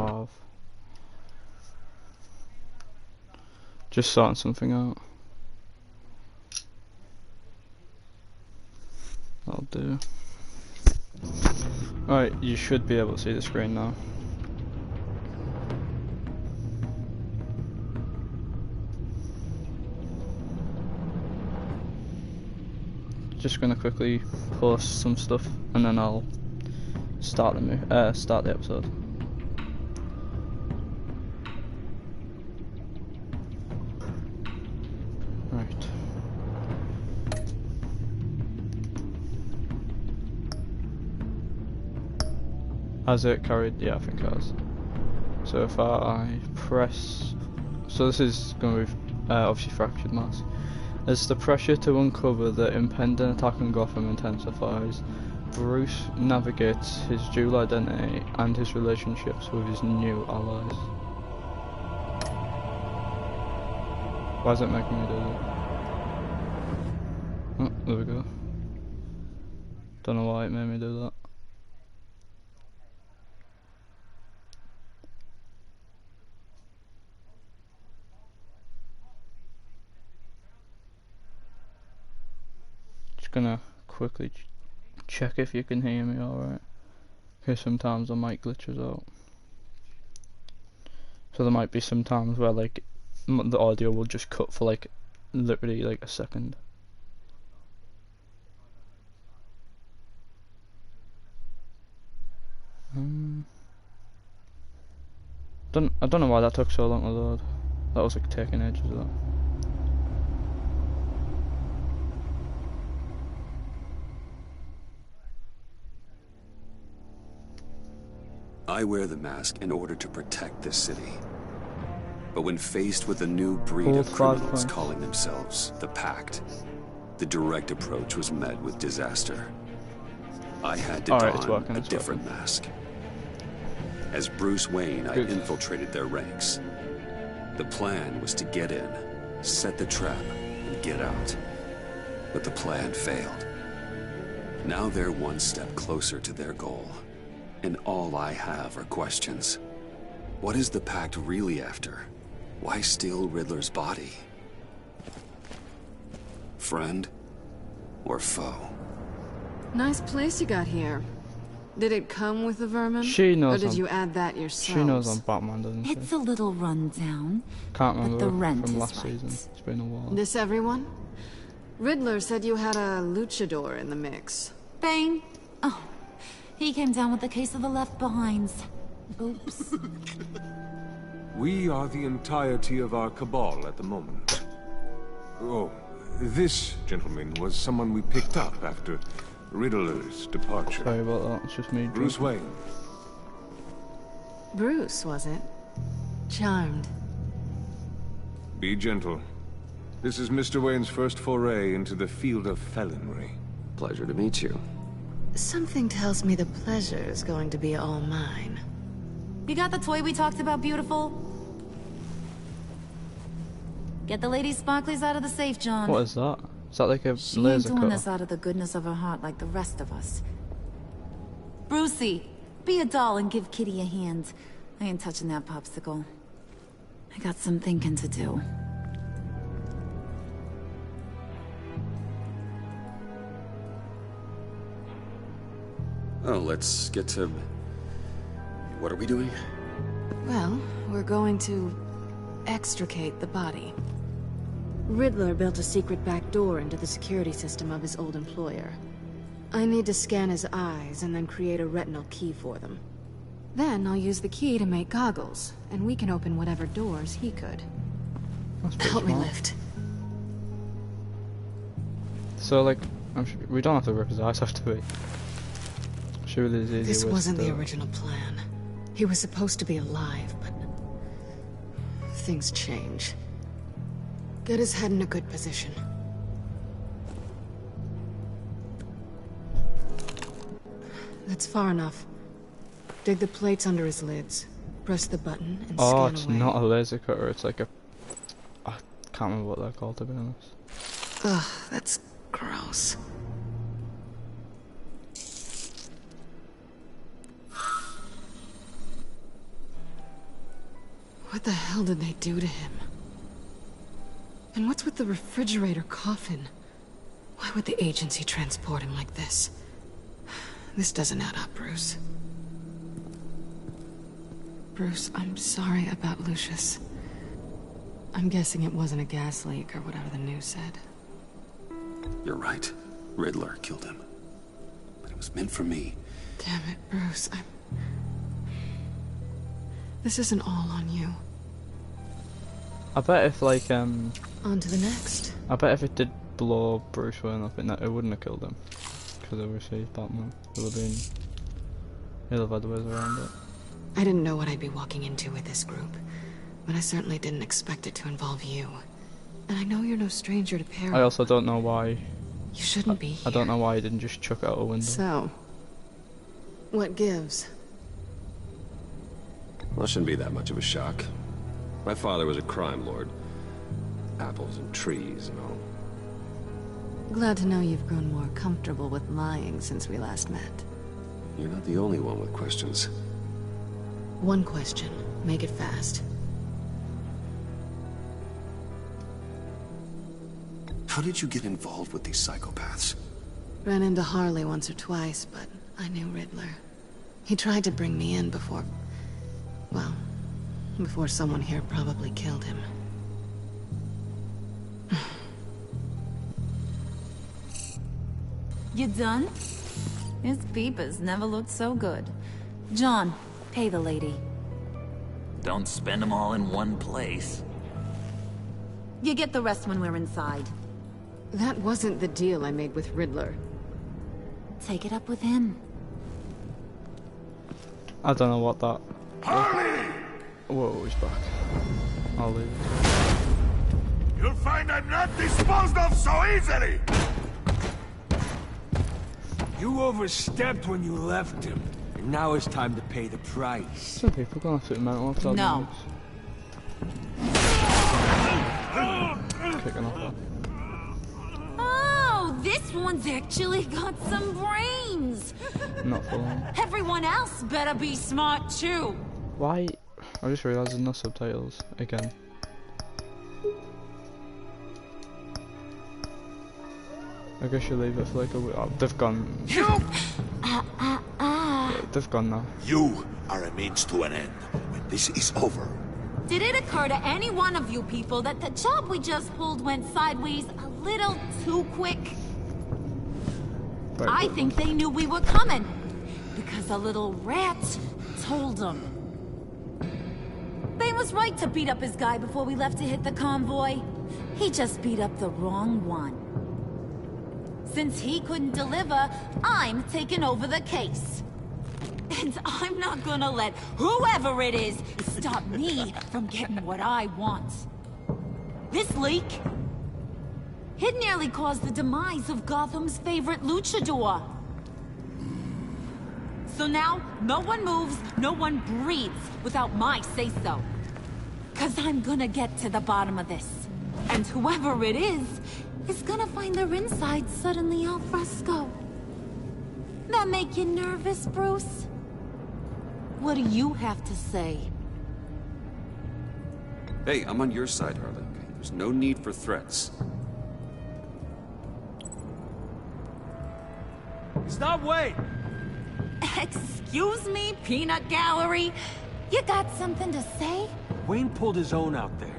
have. Just sorting something out. That'll do. Alright, you should be able to see the screen now. Just gonna quickly post some stuff and then I'll start the episode. Right. Has it carried? Yeah, I think it has. So if I press, so this is going to be obviously fractured mask. As the pressure to uncover the impending attack on Gotham intensifies, Bruce navigates his dual identity and his relationships with his new allies. Why is it making me do that? Oh, there we go. Don't know why it made me do that. Just gonna quickly check if you can hear me alright. Because sometimes the mic glitches out. So there might be some times where like the audio will just cut for like literally like a second. I don't know why that took so long to load. That was like taking ages of that. I wear the mask in order to protect this city. But when faced with a new breed of criminals calling themselves the Pact, the direct approach was met with disaster. I had to don a different mask. As Bruce Wayne, I infiltrated their ranks. The plan was to get in, set the trap, and get out. But the plan failed. Now they're one step closer to their goal. And all I have are questions. What is the Pact really after? Why steal Riddler's body? Friend or foe? Nice place you got here. Did it come with the vermin? She knows. Or did you add that yourself? She knows I'm Batman, doesn't she? It's a little rundown. Can't remember but the rent from is last right. season. It's been a while. This everyone? Riddler said you had a luchador in the mix. Bane? Oh, he came down with a case of the Left Behinds. Oops. We are the entirety of our cabal at the moment. Oh, this gentleman was someone we picked up after Riddler's departure. Sorry about that, it's just me. Bruce Wayne. Bruce, was it? Charmed. Be gentle. This is Mr. Wayne's first foray into the field of felonry. Pleasure to meet you. Something tells me the pleasure is going to be all mine. You got the toy we talked about, beautiful? Get the lady sparklies out of the safe, John. What is that? Is that like a she laser ain't doing cutter? this out of the goodness of her heart like the rest of us. Brucey, be a doll and give Kitty a hand. I ain't touching that popsicle. I got some thinking to do. Oh, let's get to... What are we doing? Well, we're going to extricate the body. Riddler built a secret back door into the security system of his old employer. I need to scan his eyes and then create a retinal key for them. Then I'll use the key to make goggles, and we can open whatever doors he could. Help me lift. So like, we don't have to rip his eyes off, do we? Surely there's easier This ways wasn't to the do it. original plan. He was supposed to be alive, but things change. Get his head in a good position. That's far enough. Dig the plates under his lids. Press the button and scan away. It's not a laser cutter, it's like a... I can't remember what they're called, to be honest. Ugh, that's gross. What the hell did they do to him? And what's with the refrigerator coffin? Why would the agency transport him like this? This doesn't add up, Bruce. Bruce, I'm sorry about Lucius. I'm guessing it wasn't a gas leak or whatever the news said. You're right. Riddler killed him. But it was meant for me. Damn it, Bruce. This isn't all on you. I bet if like On to the next. I bet if it did blow Bruce Wayne up, it wouldn't have killed him. Because obviously Batman he'll have had ways around it. I didn't know what I'd be walking into with this group, but I certainly didn't expect it to involve you. And I know you're no stranger to peril. I also don't know why. You shouldn't be here. I don't know why he didn't just chuck it out a window. So, what gives? Well, it shouldn't be that much of a shock. My father was a crime lord. Apples and trees and all. Glad to know you've grown more comfortable with lying since we last met. You're not the only one with questions. One question. Make it fast. How did you get involved with these psychopaths? Ran into Harley once or twice, but I knew Riddler. He tried to bring me in before... well, before someone here probably killed him. You done? His peepers never looked so good. John, pay the lady. Don't spend them all in one place. You get the rest when we're inside. That wasn't the deal I made with Riddler. Take it up with him. I don't know what that... Harley! Whoa, he's back. I'll leave. You'll find I'm not disposed of so easily! You overstepped when you left him, and now it's time to pay the price. Some people gonna have to mental after No. Kicking off. Oh, this one's actually got some brains. Not for long. Everyone else better be smart too. Why? I just realised there's no subtitles again. I guess you leave it for like a week. Oh, they've gone. They've gone now. You are a means to an end. When this is over, Did it occur to any one of you people that the job we just pulled went sideways a little too quick? Right, I think they knew we were coming. Because a little rat told them. Bane was right to beat up his guy before we left to hit the convoy. He just beat up the wrong one. Since he couldn't deliver, I'm taking over the case. And I'm not gonna let whoever it is stop me from getting what I want. This leak, it nearly caused the demise of Gotham's favorite luchador. So now, no one moves, no one breathes without my say-so. 'Cause I'm gonna get to the bottom of this. And whoever it is gonna find their insides suddenly al fresco. That make you nervous, Bruce? What do you have to say? Hey, I'm on your side, Harley. There's no need for threats. Stop, wait! Excuse me, peanut gallery? You got something to say? Wayne pulled his own out there.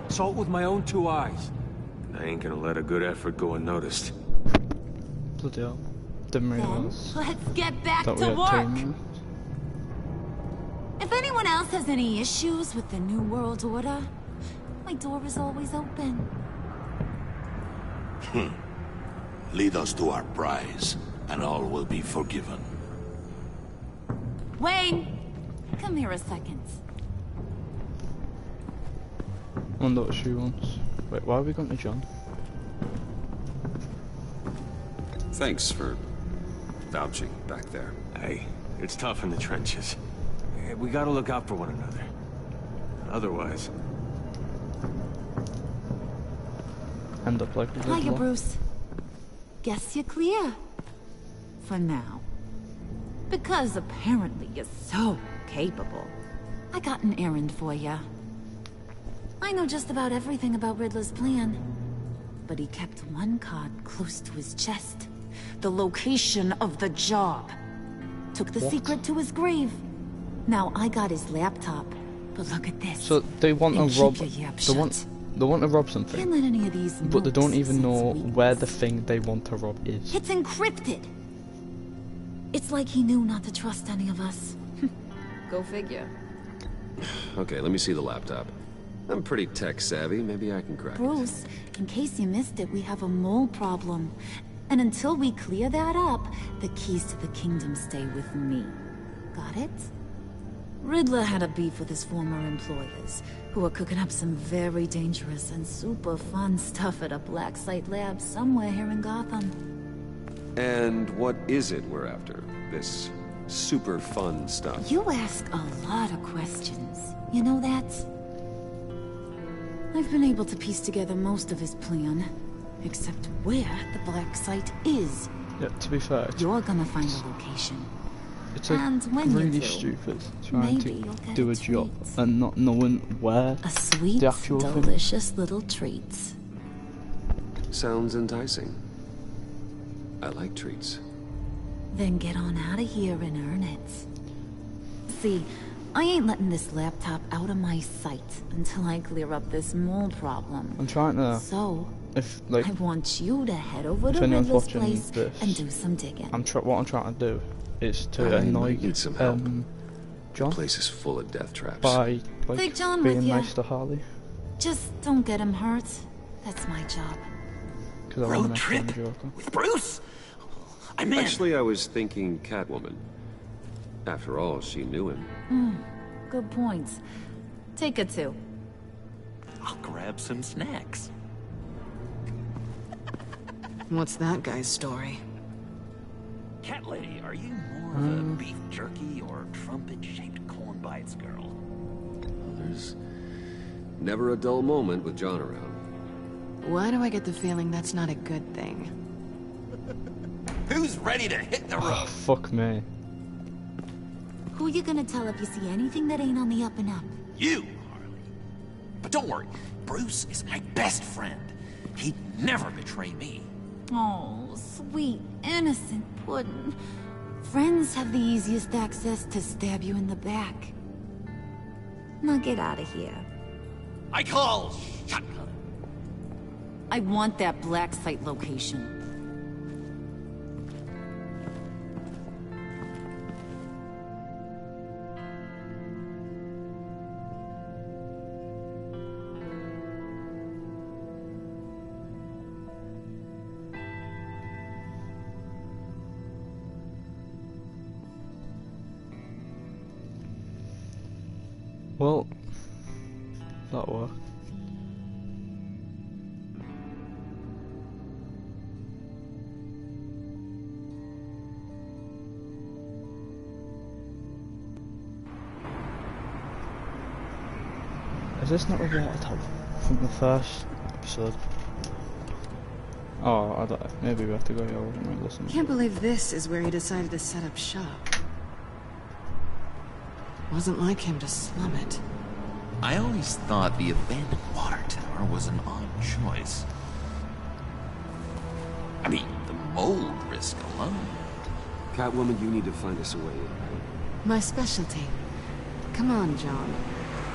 Saw it with my own 2 eyes. I ain't gonna let a good effort go unnoticed. Bloody hell. Didn't Then realise let's get back that we to had work. time. If anyone else has any issues with the New World Order, my door is always open. lead us to our prize, and all will be forgiven. Wayne, come here a second. Wonder what she wants. Wait, why are we going to John? Thanks for vouching back there. Hey, it's tough in the trenches. We gotta look out for one another. Otherwise... End up like a Hiya, Riddler. Bruce. Guess you're clear. For now. Because apparently you're so capable. I got an errand for you. I know just about everything about Riddler's plan. But he kept one card close to his chest. The location of the job. Took the secret to his grave. Now I got his laptop. But look at this. So they want And to rob. keep your yap They want to rob something. Can't let any of these But they don't nooks even sense know weakness. where the thing they want to rob is. It's encrypted. It's like he knew not to trust any of us. Go figure. Okay, let me see the laptop. I'm pretty tech savvy. Maybe I can crack it. Bruce, in case you missed it, we have a mole problem. And until we clear that up, the keys to the kingdom stay with me. Got it? Riddler had a beef with his former employers, who are cooking up some very dangerous and super fun stuff at a black site lab somewhere here in Gotham. And what is it we're after? This super fun stuff? You ask a lot of questions. You know that? I've been able to piece together most of his plan, except where the black site is. Yeah, to be fair, You're gonna find the location. it's like And when you really do, stupid trying maybe to you'll get do a a job treat. and not knowing where A sweet, the actual thing. delicious little treat. Sounds enticing. I like treats. Then get on out of here and earn it. See, I ain't letting this laptop out of my sight until I clear up this mole problem. I'm trying to. So, If like I want you to head over if to anyone's Riddler's watching place this, and do some digging. what I'm trying to do is to I annoy might need some help. The John place is full of death traps. by like Take John with being ya. nice to Harley Just don't get him hurt. That's my job. because I Road want to trip Joker. with Bruce? I'm in. Actually, I was thinking Catwoman. After all, she knew him. Good points. Take it too. I'll grab some snacks. What's that guy's story? Cat lady, are you more of a beef jerky or trumpet-shaped corn bites girl? Well, there's never a dull moment with John around. Why do I get the feeling that's not a good thing? Who's ready to hit the Oh, road? fuck me. Who you gonna tell if you see anything that ain't on the up and up? You, Harley. But don't worry, Bruce is my best friend. He'd never betray me. Oh, sweet, innocent puddin'. Friends have the easiest access to stab you in the back. Now get out of here. I call shotgun. I want that black site location. Well, that worked. Is this not a water tub from the first episode? Oh, I don't, maybe we have to go here. I wasn't really listening. Can't believe this is where he decided to set up shop. Wasn't like him to slum it. I always thought the abandoned water tower was an odd choice. I mean, the mold risk alone. Catwoman, you need to find us a way in. My specialty. Come on, John.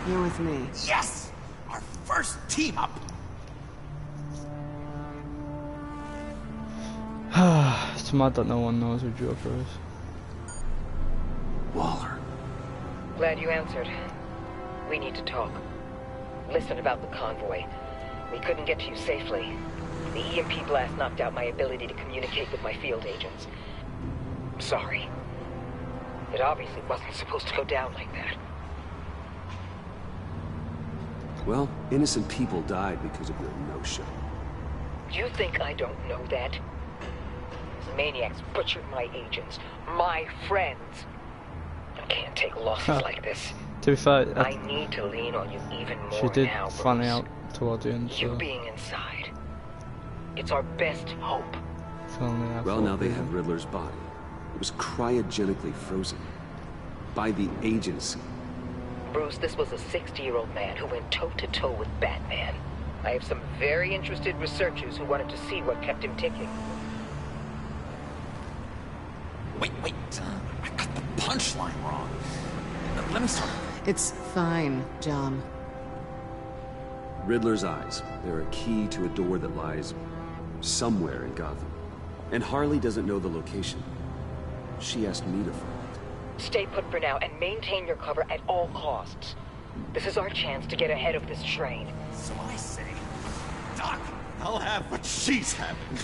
You're with me. Yes! Our first team up! It's mad that no one knows who Joker is. Waller. Glad you answered. We need to talk. Listen about the convoy. We couldn't get to you safely. The EMP blast knocked out my ability to communicate with my field agents. I'm sorry. It obviously wasn't supposed to go down like that. Well, innocent people died because of your no-show. You think I don't know that? These maniacs butchered my agents, my friends. I can't take losses like this. To be fair, I need to lean on you even more she did now, fan Bruce. out towards the end. You So being inside. It's our best hope. finally I Well, thought now they maybe- have Riddler's body. It was cryogenically frozen. By the agency. Bruce, this was a 60-year-old man who went toe-to-toe with Batman. I have some very interested researchers who wanted to see what kept him ticking. Wait, I got the punchline wrong. Let me start. It's fine, John. Riddler's eyes. They're a key to a door that lies somewhere in Gotham. And Harley doesn't know the location. She asked me to find it. Stay put for now and maintain your cover at all costs. This is our chance to get ahead of this train. So I say, Doc, I'll have what she's having.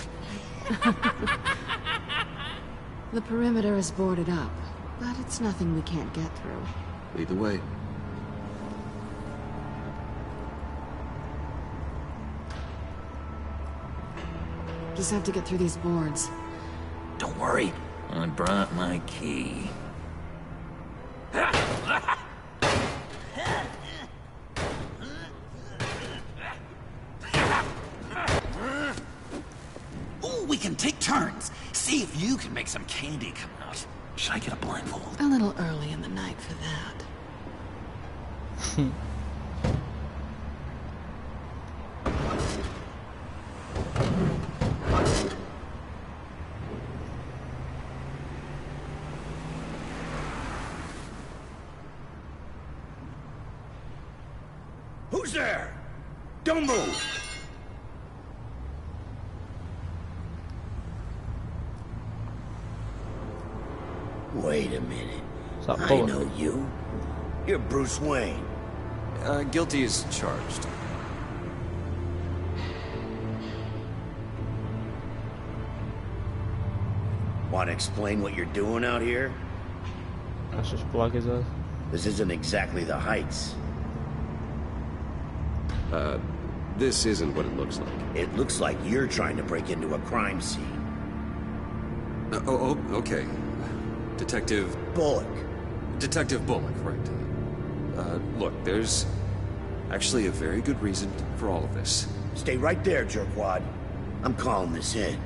The perimeter is boarded up, but it's nothing we can't get through. Lead the way. Just have to get through these boards. Don't worry, I brought my key. Ooh, we can take turns. See if you can make some candy come out. Should I get a blindfold? A little early in the night for that. Who's there? Don't move! Wait a minute. I know you. You're Bruce Wayne. Guilty as charged. Want to explain what you're doing out here? That's just black as hell. This isn't exactly the Heights. This isn't what it looks like. It looks like you're trying to break into a crime scene. Okay. Detective... Bullock. Detective Bullock, right. Look, there's actually a very good reason for all of this. Stay right there, jerkwad. I'm calling this in.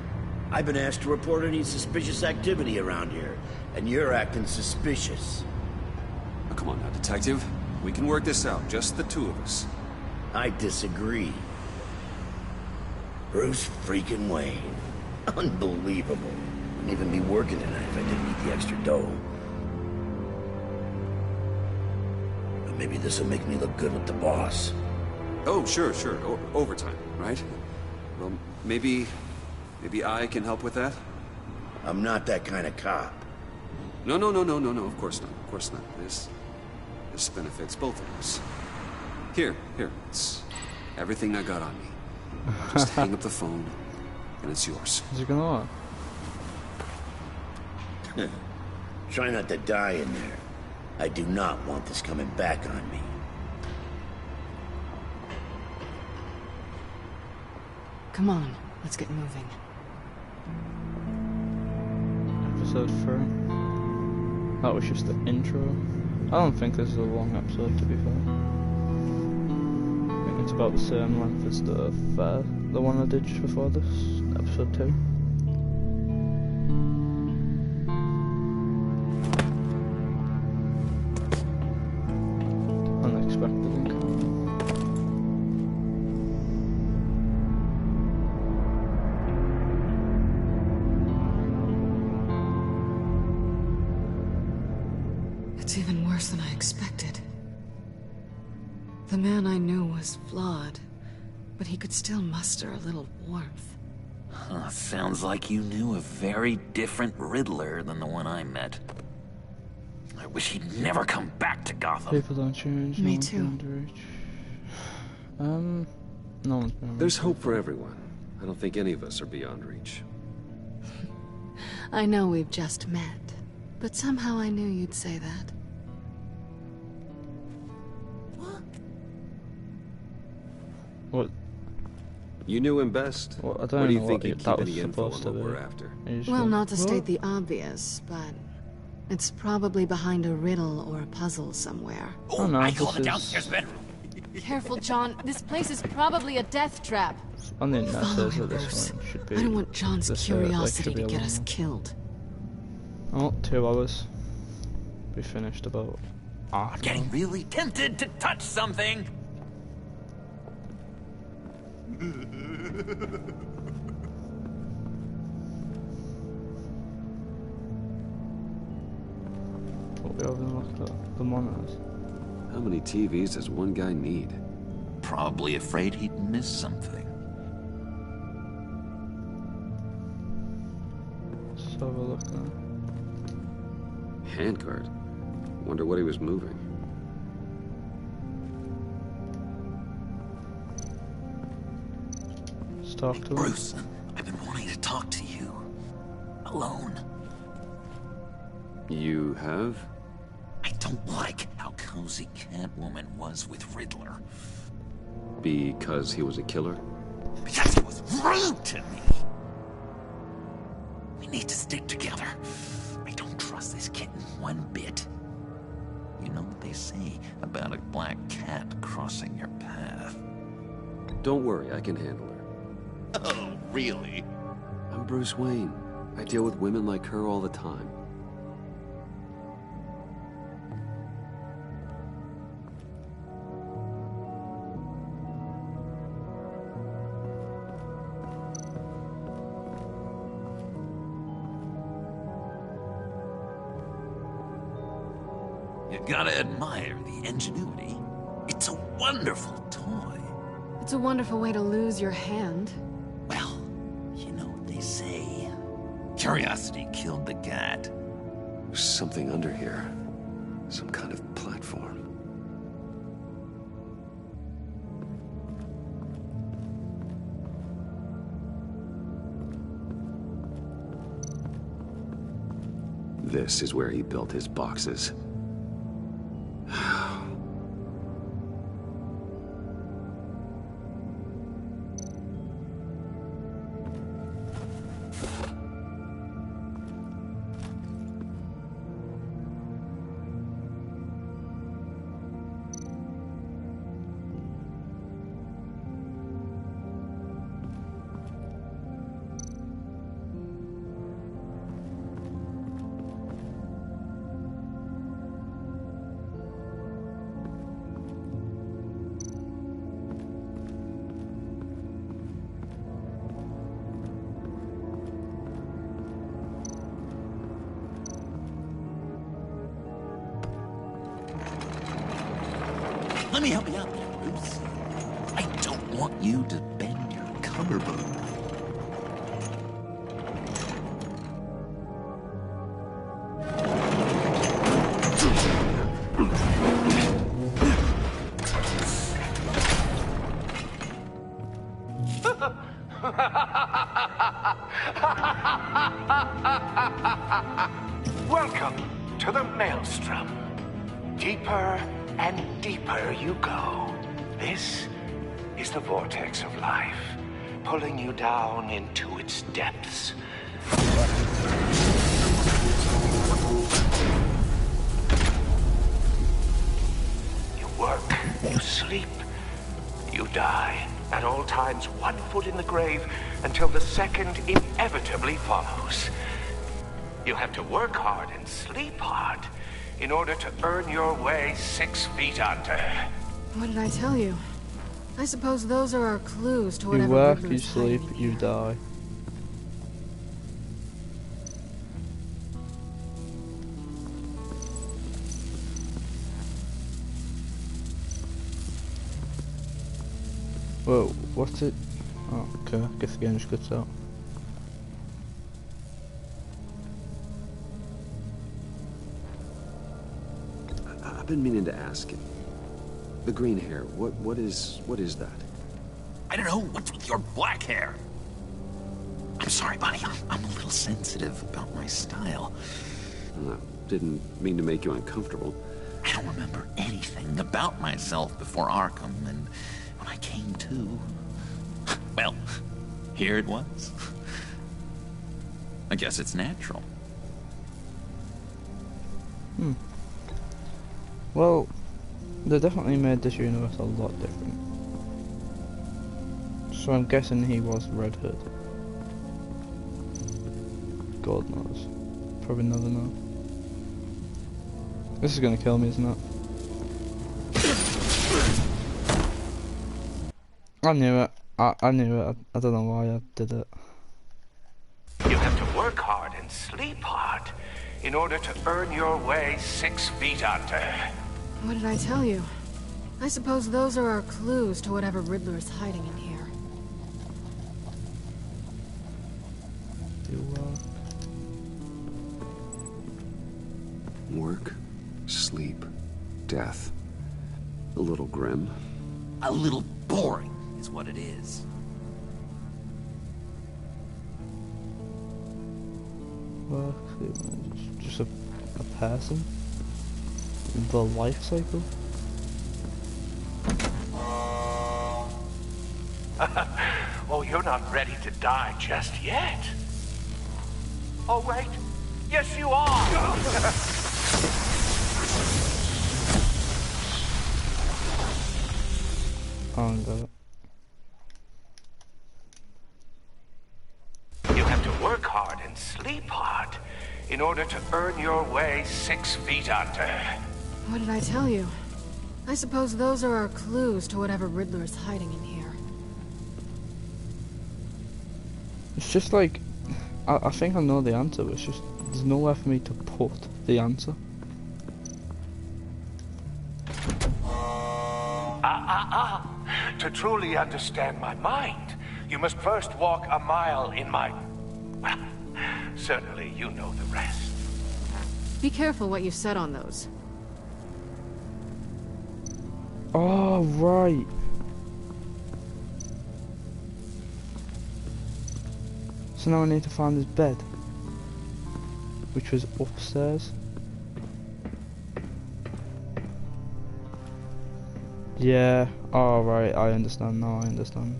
I've been asked to report any suspicious activity around here, and you're acting suspicious. Oh, come on now, Detective. We can work this out, just the two of us. I disagree. Bruce freaking Wayne. Unbelievable. Wouldn't even be working tonight if I didn't need the extra dough. But maybe this'll make me look good with the boss. Oh, sure. Overtime, right? Well, maybe I can help with that? I'm not that kind of cop. No, of course not. This benefits both of us. Here, it's everything I got on me. Just hang up the phone, and it's yours. Is it gonna work? Try not to die in there. I do not want this coming back on me. Come on, let's get moving. Episode 3. That was just the intro. I don't think this is a long episode, to be fair. I think it's about the same length as the one I did just before this, episode 2. Unexpected encounter. It's even worse than I expected. The man I knew was flawed, but he could still muster a little warmth. Sounds like you knew a very different Riddler than the one I met. I wish he'd never come back to Gotham. People don't change. Me too. No one's been. There's hope for everyone. I don't think any of us are beyond reach. I know we've just met, but somehow I knew you'd say that. What? You knew him best. Well, I don't What do you know think what he'd that keep was any info on supposed to what be. we're after? Well, not to state the obvious, but it's probably behind a riddle or a puzzle somewhere. Oh, no, I this call the is- downstairs bedroom. Careful, John. This place is probably a death trap. On the internet Follow says him, that Bruce. this one should be. I don't want John's this, curiosity should be to a get long us one. killed. Oh, 2 hours. We finished about I'm getting really tempted to touch something. What we having a look at the monitors. How many TVs does one guy need? Probably afraid he'd miss something. Let's have a look now. Handcart. Wonder what he was moving. Let's talk to him. Bruce, I've been wanting to talk to you. Alone. You have? I don't like how cozy Catwoman was with Riddler. Because he was a killer? Because he was rude to me. We need to stick together. I don't trust this kitten one bit. You know what they say about a black cat crossing your path? Don't worry, I can handle her. Oh, really? I'm Bruce Wayne. I deal with women like her all the time. You gotta admire the ingenuity. It's a wonderful toy. It's a wonderful way to lose your hand. Well, you know what they say. Curiosity killed the cat. There's something under here. Some kind of platform. This is where he built his boxes. Let me help you out there, Bruce. I don't want you to bend your collarbone. Welcome to the Maelstrom. Deeper and deeper you go. This is the vortex of life, pulling you down into its depths. You work, you sleep, you die. At all times, 1 foot in the grave until the second inevitably follows. You have to work hard and sleep hard in order to earn your way 6 feet under. What did I tell you? I suppose those are our clues to whatever. You work, Riddler's you sleep, hiding you here. die. Whoa, what's it? Oh, okay, I guess the game just cuts out. I've been meaning to ask him. The green hair, what is that? I don't know, what's with your black hair? I'm sorry, buddy, I'm a little sensitive about my style. Didn't mean to make you uncomfortable. I don't remember anything about myself before Arkham, and when I came to, well, here it was. I guess it's natural. Well, they definitely made this universe a lot different. So I'm guessing he was Red Hood. God knows. Probably never know. This is gonna kill me, isn't it? I knew it. I knew it. I don't know why I did it. You have to work hard and sleep hard in order to earn your way 6 feet under. What did I tell you? I suppose those are our clues to whatever Riddler is hiding in here. Work, sleep, death. A little grim. A little boring is what it is. Work, just a person? The life cycle? Oh, you're not ready to die just yet. Oh, wait. Yes, you are. Oh, I got it. You have to work hard and sleep hard in order to earn your way 6 feet under. What did I tell you? I suppose those are our clues to whatever Riddler is hiding in here. It's just like, I think I know the answer, but it's just, there's nowhere for me to put the answer. To truly understand my mind, you must first walk a mile in my... Well, certainly you know the rest. Be careful what you said on those. Oh, right. So now I need to find his bed, which was upstairs. Yeah, oh right, I understand now, I understand.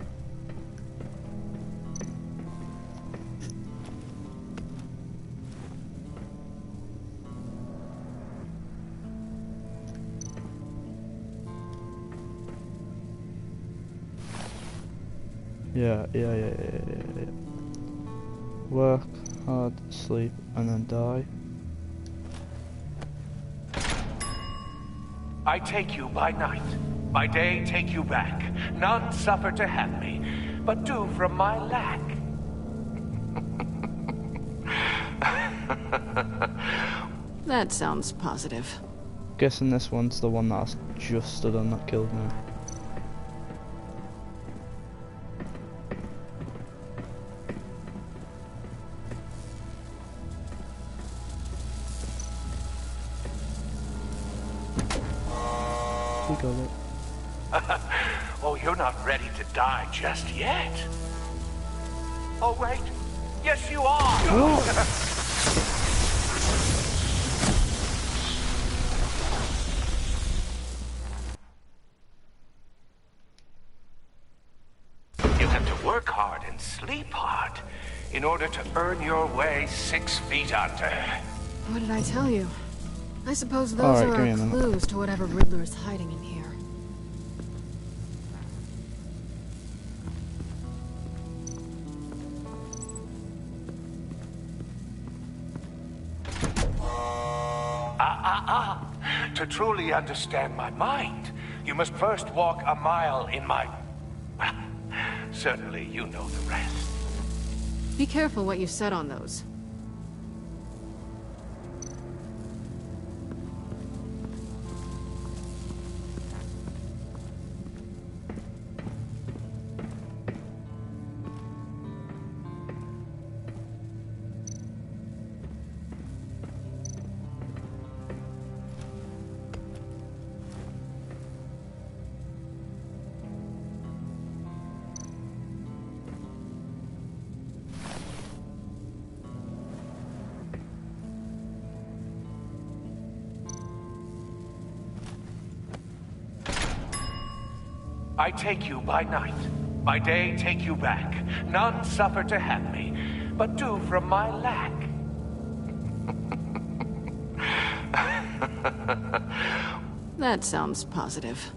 Yeah. Work hard, sleep, and then die. I take you by night. By day, take you back. None suffer to have me, but do from my lack. That sounds positive. Guessing this one's the one that I just stood on that killed me. We got it. Oh, you're not ready to die just yet. Oh, wait. Yes, you are. You have to work hard and sleep hard in order to earn your way 6 feet under. What did I tell you? I suppose those are our clues to whatever Riddler is hiding in here. To truly understand my mind, you must first walk a mile in my... Well, certainly you know the rest. Be careful what you said on those. I take you by night. By day, take you back. None suffer to have me, but do from my lack. That sounds positive.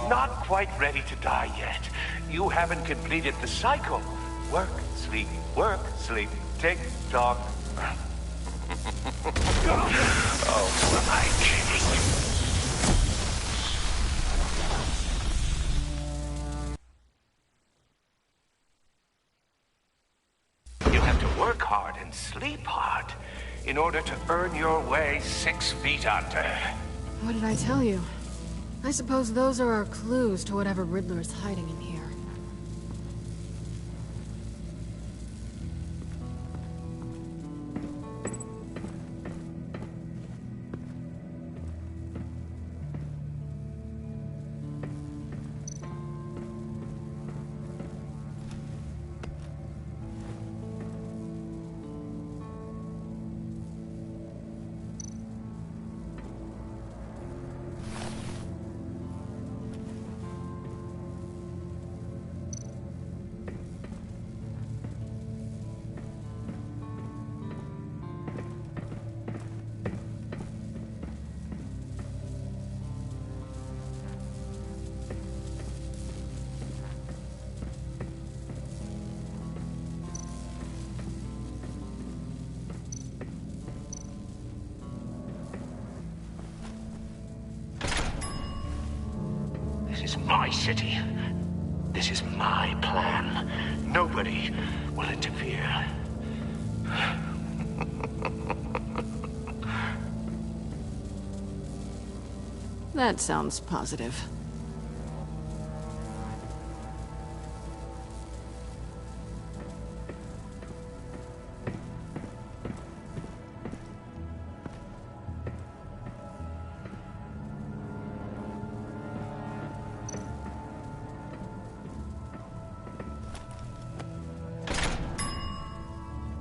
not quite ready to die yet. You haven't completed the cycle. Work, sleep, tick tock. Oh, who am I kidding? You have to work hard and sleep hard in order to earn your way 6 feet under. What did I tell you? I suppose those are our clues to whatever Riddler is hiding in here. This is my city. This is my plan. Nobody will interfere. That sounds positive.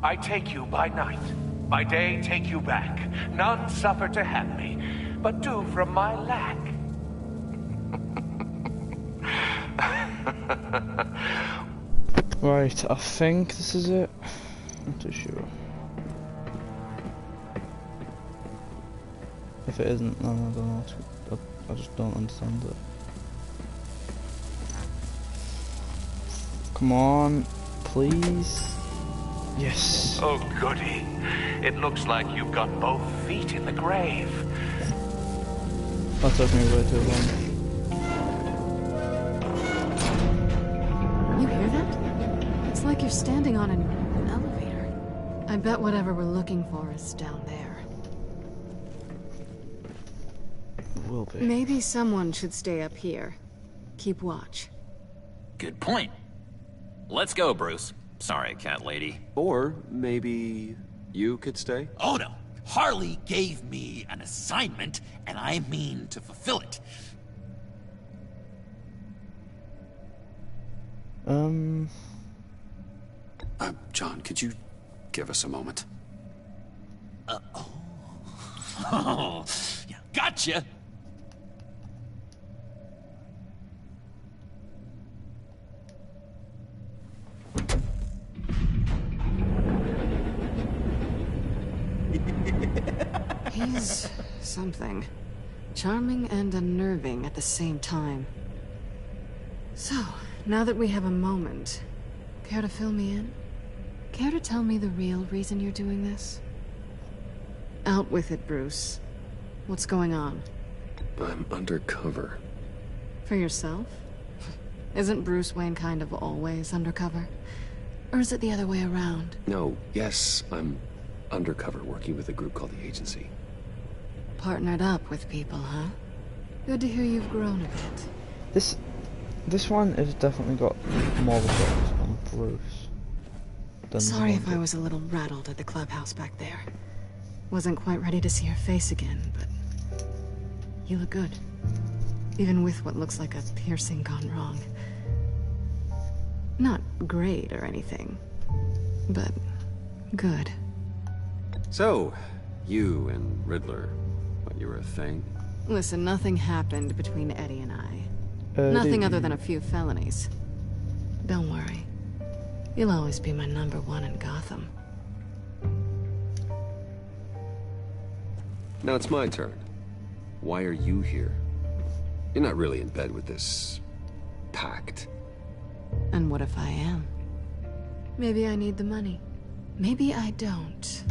I take you by night. By day, take you back. None suffer to have me, but do from my lack. Right, I think this is it. Not too sure. If it isn't, then I don't know. I just don't understand it. Come on, please. Yes. Oh, goody. It looks like you've got both feet in the grave. That took me way too long. You hear that? It's like you're standing on an elevator. I bet whatever we're looking for is down there. Will be. Maybe someone should stay up here. Keep watch. Good point. Let's go, Bruce. Sorry, cat lady. Or maybe you could stay? Oh no. Harley gave me an assignment, and I mean to fulfill it. John, could you give us a moment? Oh, yeah, gotcha. He's something. Charming and unnerving at the same time. So, now that we have a moment, care to fill me in? Care to tell me the real reason you're doing this? Out with it, Bruce. What's going on? I'm undercover. For yourself? Isn't Bruce Wayne kind of always undercover? Or is it the other way around? No, yes, I'm undercover working with a group called the Agency. Partnered up with people, huh? Good to hear you've grown a bit. This one has definitely got more of a focus on Bruce. Sorry if I was a little rattled at the clubhouse back there. Wasn't quite ready to see your face again, but you look good. Even with what looks like a piercing gone wrong. Not great or anything, but good. So, you and Riddler, what, you were a thing? Listen, nothing happened between Eddie and I. Nothing other than a few felonies. Don't worry. You'll always be my #1 in Gotham. Now it's my turn. Why are you here? You're not really in bed with this pact. And what if I am? Maybe I need the money. Maybe I don't.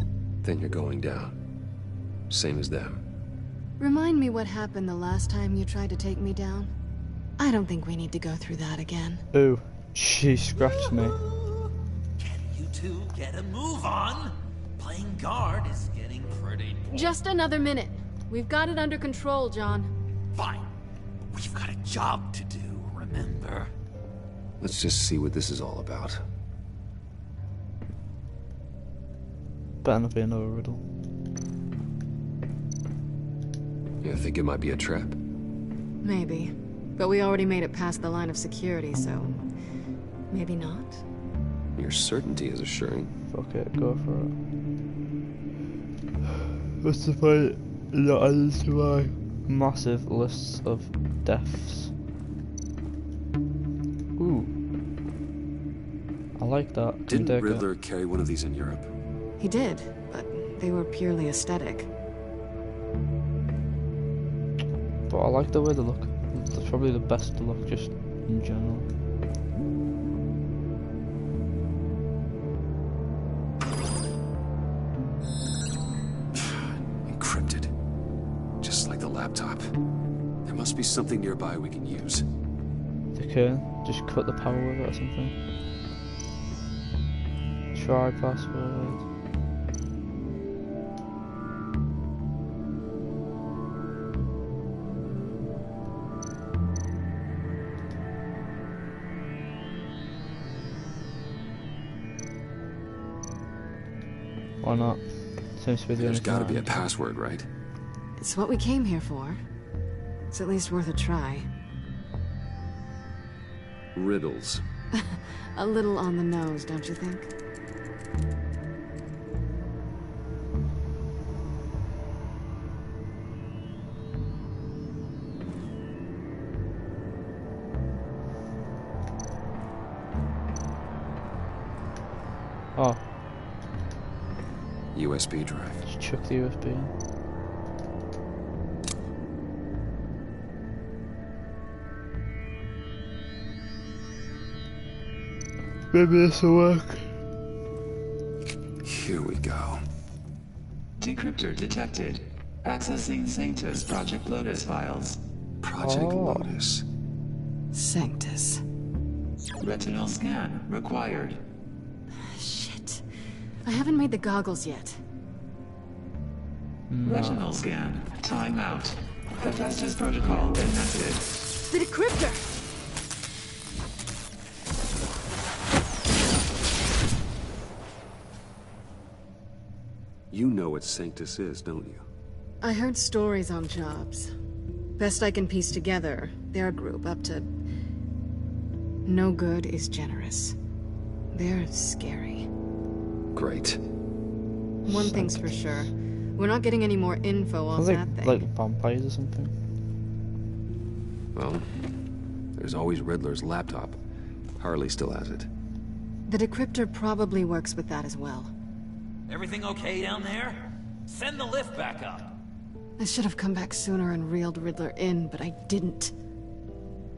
Then you're going down. Same as them. Remind me what happened the last time you tried to take me down. I don't think we need to go through that again. Ooh, she scratched me. Can you two get a move on? Playing guard is getting pretty boring. Just another minute. We've got it under control, John. Fine. We've got a job to do, remember? Let's just see what this is all about. Better not be another riddle. You think it might be a trap? Maybe. But we already made it past the line of security, so... maybe not? Your certainty is assuring. Fuck it, go for it. What's the point? Not added to my massive lists of deaths. Ooh. I like that. Didn't Riddler carry one of these in Europe? He did, but they were purely aesthetic. But I like the way they look. That's probably the best to look, just in general. Encrypted. Just like the laptop. There must be something nearby we can use. They can just cut the power with it or something. Try password. Why not? Seems to be the There's only gotta thing be I a can- password, right? It's what we came here for. It's at least worth a try. Riddles. A little on the nose, don't you think? Oh, USB drive. just chuck the USB in. Maybe this will work. Here we go. Decryptor detected. Accessing Sanctus Project Lotus files. Project Lotus. Sanctus. Retinal scan required. Shit. I haven't made the goggles yet. Retinal scan. Timeout. Hephaestus protocol enacted. The decryptor! You know what Sanctus is, don't you? I heard stories on jobs. Best I can piece together, their group up to... no good is generous. They're scary. Great. One thing's for sure. We're not getting any more info on that thing. Like vampires or something. Well, there's always Riddler's laptop. Harley still has it. The decryptor probably works with that as well. Everything okay down there? Send the lift back up. I should have come back sooner and reeled Riddler in, but I didn't.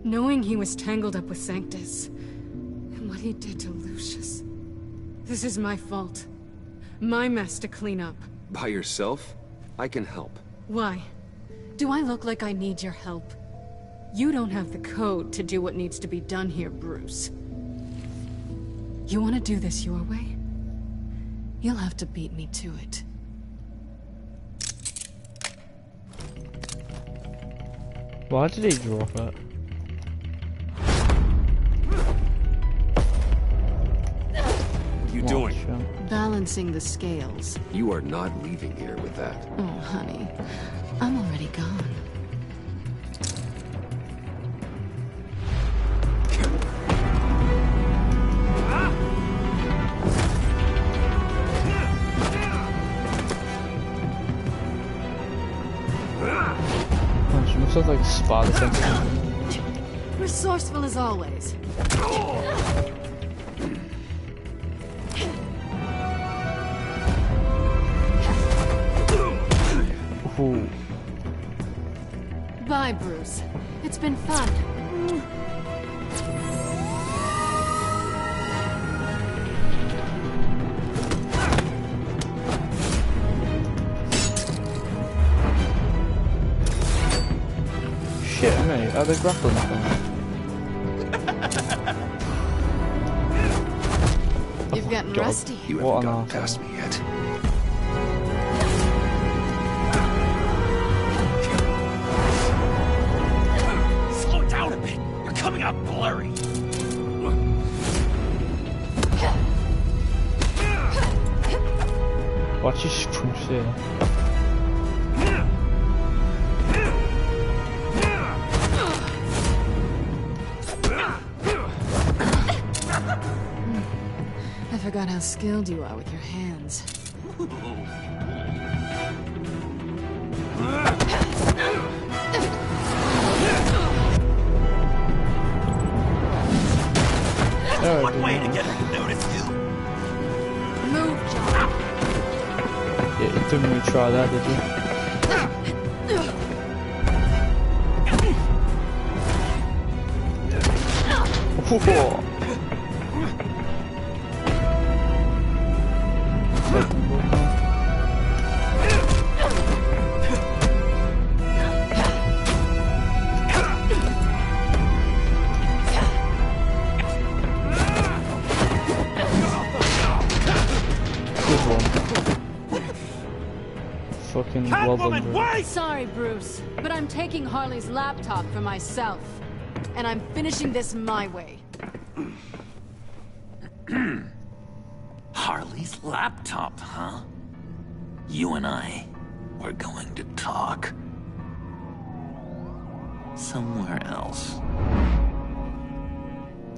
Knowing he was tangled up with Sanctus, and what he did to Lucius. This is my fault. My mess to clean up. By yourself? I can help. Why? Do I look like I need your help? You don't have the code to do what needs to be done here, Bruce. You want to do this your way? You'll have to beat me to it. Why did he drop it? What are you doing? Balancing the scales. You are not leaving here with that. Oh, honey. I'm already gone. She must have like spider sense. Resourceful as always. Ooh. Goodbye, Bruce. It's been fun. Shit, mate, are they grappling from? You've gotten rusty. You haven't gotten past me yet. Slow down a bit. You're coming out blurry. Watch your spruce here. I forgot how skilled you are with your hands. One way to get her to notice you. Move, John. Yeah, you didn't really try that, did you? Whoa. Catwoman, wait! Sorry, Bruce, but I'm taking Harley's laptop for myself. And I'm finishing this my way. Harley's laptop, huh? You and I, we're going to talk. Somewhere else.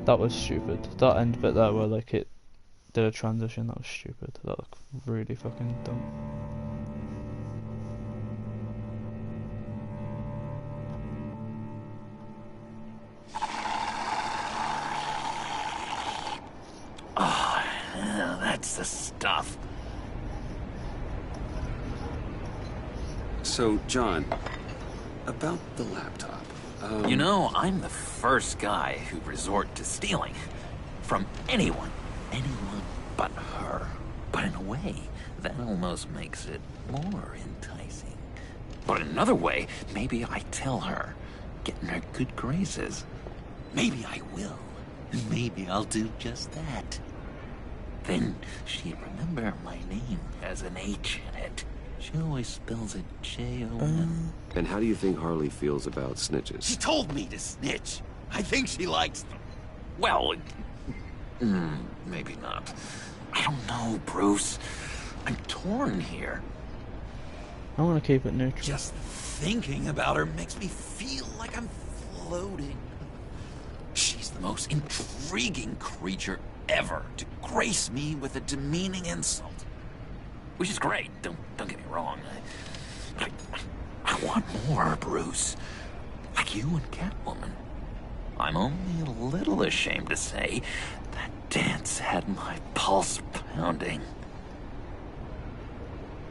That was stupid. That end bit there where like it did a transition, that was stupid. That looked really fucking dumb. Oh, yeah, that's the stuff. So, John, about the laptop. You know, I'm the first guy who resort to stealing. From anyone but her. But in a way, that almost makes it more enticing. But in another way, maybe I tell her, getting her good graces. Maybe I will. And maybe I'll do just that. Then she'd remember my name has an H in it. She always spells it J-O-N. And how do you think Harley feels about snitches? She told me to snitch. I think she likes them. Well, maybe not. I don't know, Bruce. I'm torn here. I want to keep it neutral. Just thinking about her makes me feel like I'm floating. She's the most intriguing creature ever to grace me with a demeaning insult. Which is great, don't get me wrong. I want more, Bruce. Like you and Catwoman. I'm only a little ashamed to say that dance had my pulse pounding.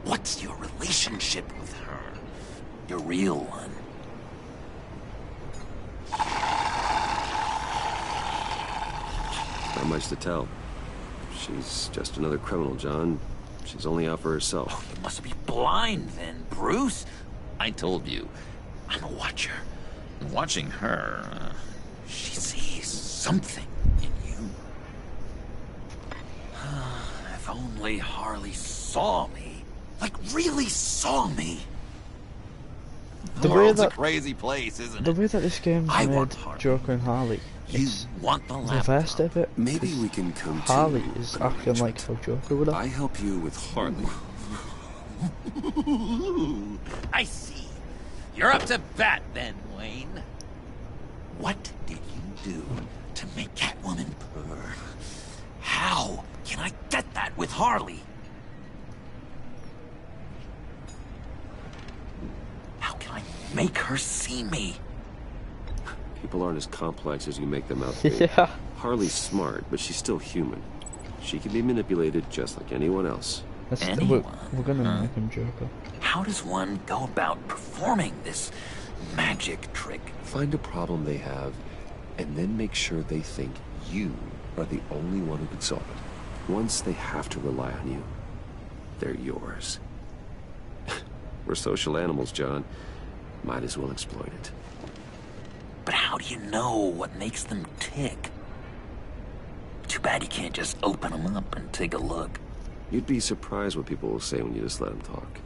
What's your relationship with her? Your real one? Not much to tell. She's just another criminal, John. She's only out for herself. Oh, you must be blind then, Bruce. I told you, I'm a watcher. And watching her, she sees something in you. If only Harley saw me. Like, really saw me. The world's a crazy place, isn't it? The way that this game's made Joker and Harley, it's reversed a bit. Maybe we can come to Harley is acting like how Joker would have. I help you with Harley. I see. You're up to bat then, Wayne. What did you do to make Catwoman purr? How can I get that with Harley? How can I make her see me? People aren't as complex as you make them out to be. Yeah. Harley's smart, but she's still human. She can be manipulated just like anyone else. We're gonna make him Joker. How does one go about performing this magic trick. Find a problem they have, and then make sure they think you are the only one who can solve it. Once they have to rely on you, they're yours. We're social animals, John. Might as well exploit it. But how do you know what makes them tick? Too bad you can't just open them up and take a look. You'd be surprised what people will say when you just let them talk.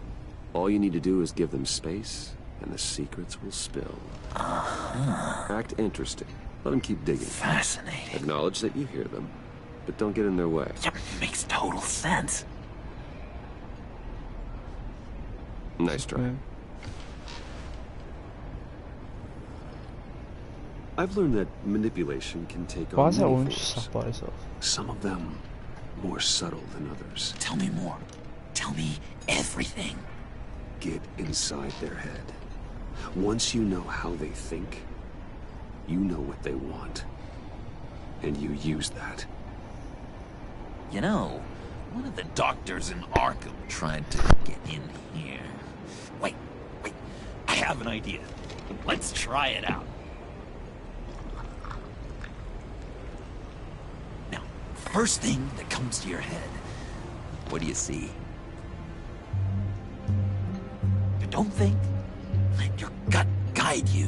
All you need to do is give them space, and the secrets will spill. Act interesting. Let them keep digging. Fascinating. Acknowledge that you hear them, but don't get in their way. Yep, makes total sense. Nice try. Yeah. I've learned that manipulation can take Why on is that many one forms. just sat by itself? Some of them more subtle than others. Tell me more. Tell me everything. Get inside their head. Once you know how they think, you know what they want. And you use that. You know, one of the doctors in Arkham tried to get in here. Wait. I have an idea. Let's try it out. Now, first thing that comes to your head, what do you see? Don't think. Let your gut guide you.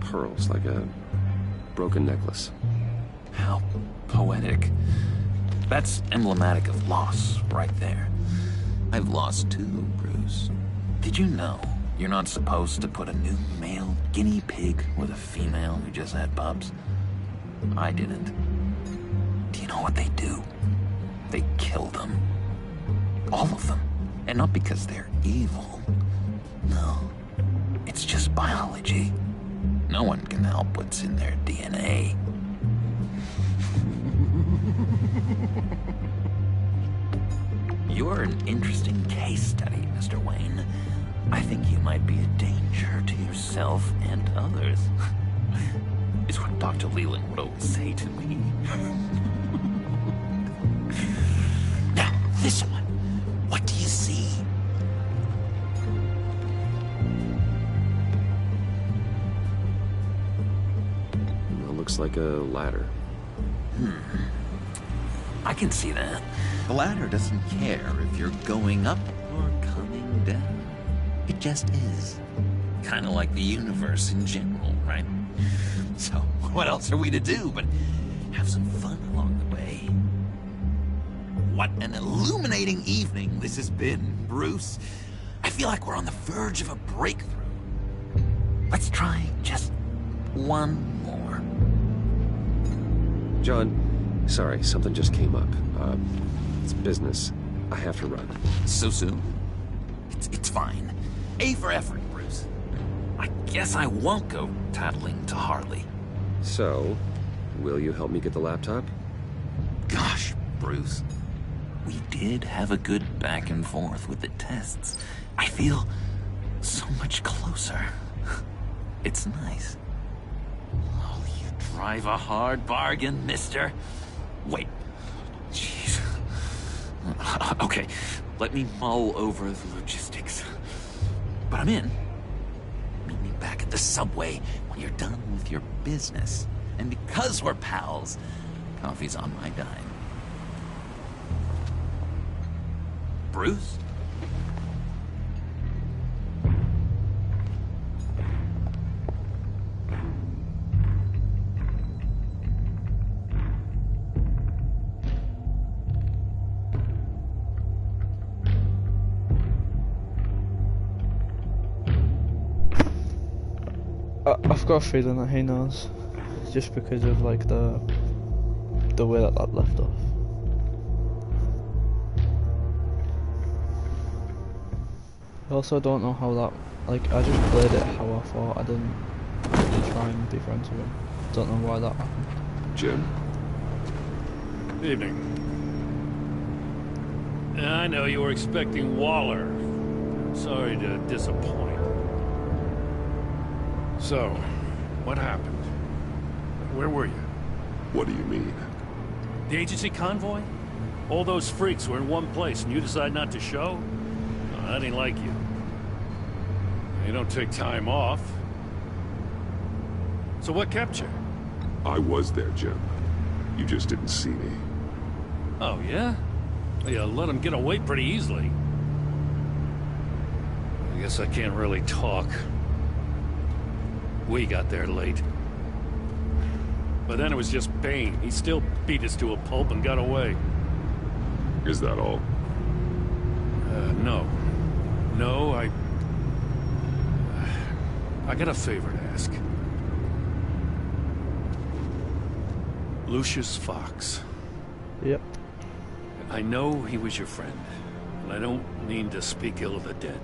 Pearls, like a broken necklace. How poetic. That's emblematic of loss, right there. I've lost too, Bruce. Did you know you're not supposed to put a new male guinea pig with a female who just had pups? I didn't. Do you know what they do? They kill them. All of them. And not because they're evil. No. It's just biology. No one can help what's in their DNA. You're an interesting case study, Mr. Wayne. I think you might be a danger to yourself and others. It's what Dr. Leland would always say to me. Now, this one. What do you see? Well, looks like a ladder. I can see that. The ladder doesn't care if you're going up or coming down. It just is. Kind of like the universe in general, right? So, what else are we to do but have some fun along the way? What an illuminating evening this has been, Bruce. I feel like we're on the verge of a breakthrough. Let's try just one more. John, sorry, something just came up. It's business. I have to run. So soon? It's fine. A for effort, Bruce. I guess I won't go tattling to Harley. So, will you help me get the laptop? Gosh, Bruce. We did have a good back and forth with the tests. I feel so much closer. It's nice. Oh, you drive a hard bargain, mister. Wait. Jeez. Okay, let me mull over the logistics. But I'm in. Meet me back at the subway when you're done with your business. And because we're pals, coffee's on my dime. Bruce? I've got a feeling that he knows, just because of like the way that left off. I also don't know how that, like, I just played it how I thought. I didn't really try and be friends with him. Don't know why that happened. Jim? Evening. I know you were expecting Waller. Sorry to disappoint. So, what happened? Where were you? What do you mean? The agency convoy? All those freaks were in one place and you decide not to show? That ain't like you. You don't take time off. So what kept you? I was there, Jim. You just didn't see me. Oh, yeah? You let him get away pretty easily. I guess I can't really talk. We got there late. But then it was just Bane. He still beat us to a pulp and got away. Is that all? No. No, I got a favor to ask. Lucius Fox. Yep. I know he was your friend, and I don't mean to speak ill of the dead.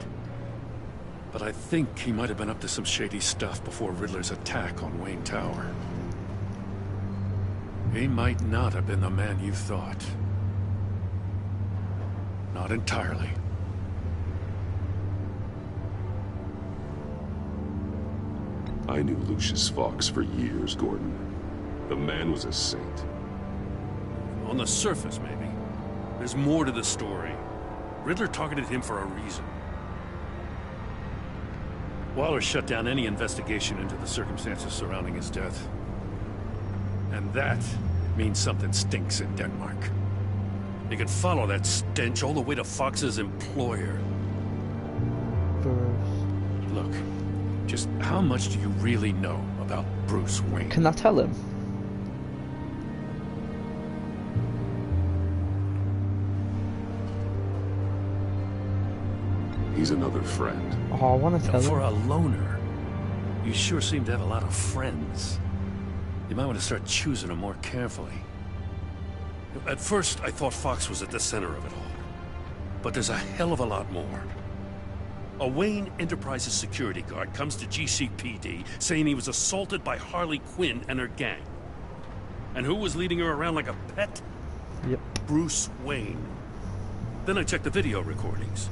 But I think he might have been up to some shady stuff before Riddler's attack on Wayne Tower. He might not have been the man you thought. Not entirely. I knew Lucius Fox for years, Gordon. The man was a saint. On the surface, maybe. There's more to the story. Riddler targeted him for a reason. Waller shut down any investigation into the circumstances surrounding his death. And that means something stinks in Denmark. You can follow that stench all the way to Fox's employer. Look, just how much do you really know about Bruce Wayne? Can I tell him? He's another friend. Oh, I want to tell For him. a loner, you sure seem to have a lot of friends. You might want to start choosing them more carefully. At first, I thought Fox was at the center of it all. But there's a hell of a lot more. A Wayne Enterprises security guard comes to GCPD saying he was assaulted by Harley Quinn and her gang. And who was leading her around like a pet? Yep. Bruce Wayne. Then I checked the video recordings.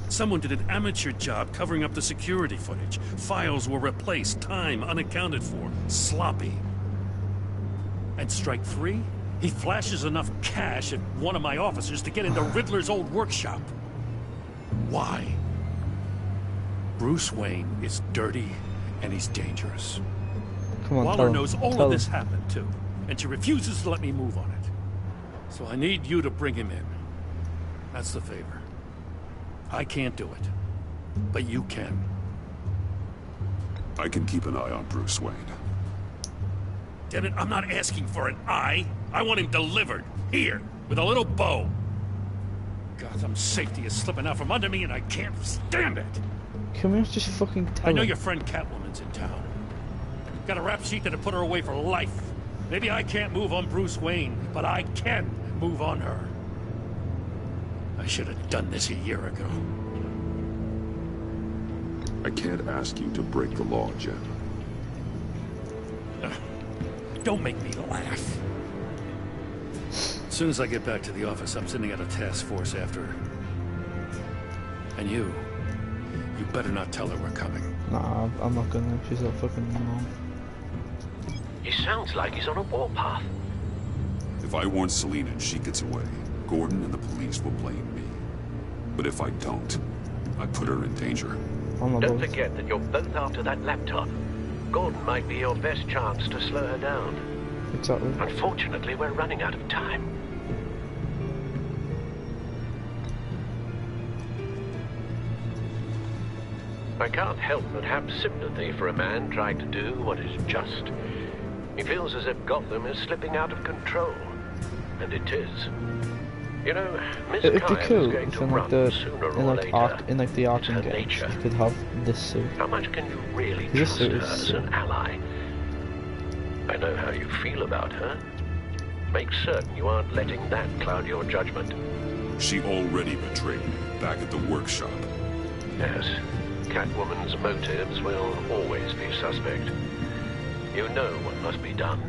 Someone did an amateur job covering up the security footage. Files were replaced, time unaccounted for, sloppy. And strike three? He flashes enough cash at one of my officers to get into Riddler's old workshop. Why? Bruce Wayne is dirty and he's dangerous. Come on, Waller tell knows him. all Tell of this him. happened too, and she refuses to let me move on it. So I need you to bring him in. That's the favor. I can't do it, but you can. I can keep an eye on Bruce Wayne. Damn it, I'm not asking for an eye. I want him delivered, here, with a little bow. Gotham safety is slipping out from under me and I can't stand it. Can we just fucking tell I know him? your friend Catwoman's in town. Got a rap sheet that'll put her away for life. Maybe I can't move on Bruce Wayne, but I can move on her. I should have done this a year ago. I can't ask you to break the law, Jen. Don't make me laugh. As soon as I get back to the office, I'm sending out a task force after her. And you better not tell her we're coming. Nah, I'm not gonna. She's a fucking mom. He sounds like he's on a warpath. If I warn Selina and she gets away, Gordon and the police will blame me. But if I don't, I put her in danger. Don't forget that you're both after that laptop. Gordon might be your best chance to slow her down. Exactly. Unfortunately, we're running out of time. I can't help but have sympathy for a man trying to do what is just. He feels as if Gotham is slipping out of control. And it is. You know, Miss It'd be Kyle cool is going if to in run like the sooner in or like later. in like the It's her Arkham games, nature. you could have this suit. How much can you really This trust suit her is as sick. an ally? I know how you feel about her. Make certain you aren't letting that cloud your judgment. She already betrayed me back at the workshop. Yes, Catwoman's motives will always be suspect. You know what must be done.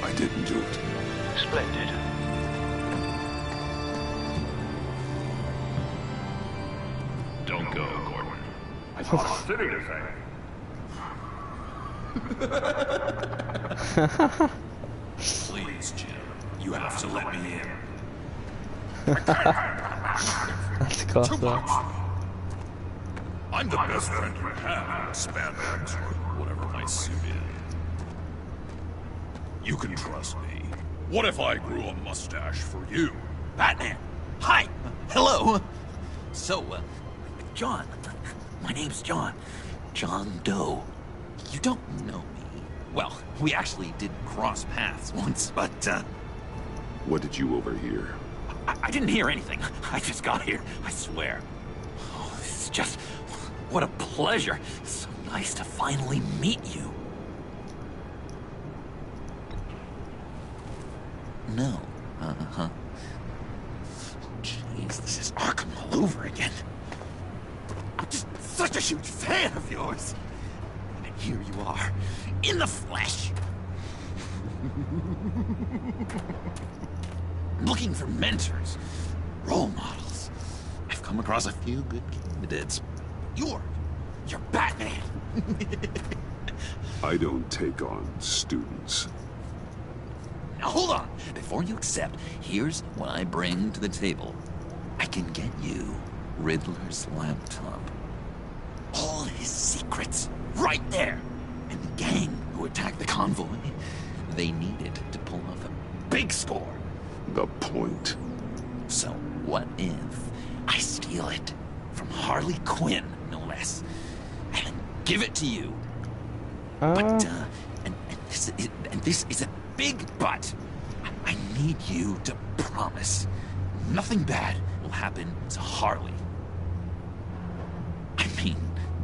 I didn't do it. Splendid. Don't go, Gordon. I thought I was sitting to say. Please, Jim. You have to let me in. That's class, though. I'm the best friend you have in spandex or whatever my suit is. You can trust me. What if I grew a mustache for you? Batman! Hi! Hello! So, John. My name's John. John Doe. You don't know me. Well, we actually did cross paths once, but, What did you overhear? I didn't hear anything. I just got here, I swear. Oh, this is just... what a pleasure. So nice to finally meet you. No. Uh-huh. Jeez, this is Arkham all over again. I'm just such a huge fan of yours. And here you are, in the flesh. I'm looking for mentors, role models. I've come across a few good candidates. You're Batman. I don't take on students. Now hold on. Before you accept, here's what I bring to the table. I can get you Riddler's laptop. All his secrets, right there. And the gang who attacked the convoy, they needed to pull off a big score. The point. So what if I steal it from Harley Quinn, no less, and give it to you? But and this is a big but. I need you to promise nothing bad will happen to Harley. I mean,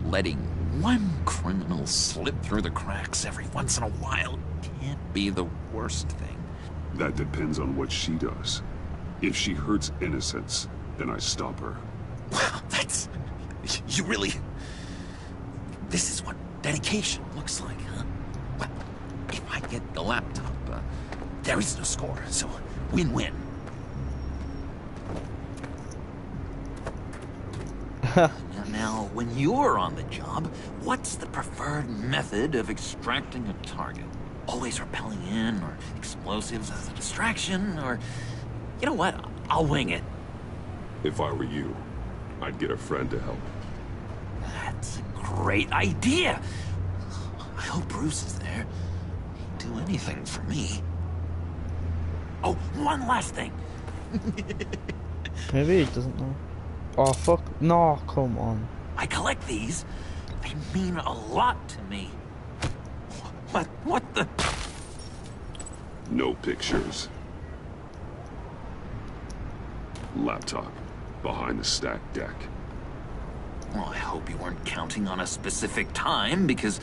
letting one criminal slip through the cracks every once in a while can't be the worst thing. That depends on what she does. If she hurts innocents, then I stop her. Wow, that's... you really... This is what dedication looks like, huh? Well, if I get the laptop, there is no score, so win-win. Now, when you're on the job, what's the preferred method of extracting a target? Always rappelling in, or explosives as a distraction, or... You know what? I'll wing it. If I were you, I'd get a friend to help. That's a great idea. I hope Bruce is there. He'd do anything for me. Oh, one last thing. Maybe he doesn't know. Oh, fuck. No, come on. I collect these. They mean a lot to me. What the... No pictures. Laptop. Behind the stacked deck. Well, I hope you weren't counting on a specific time, because,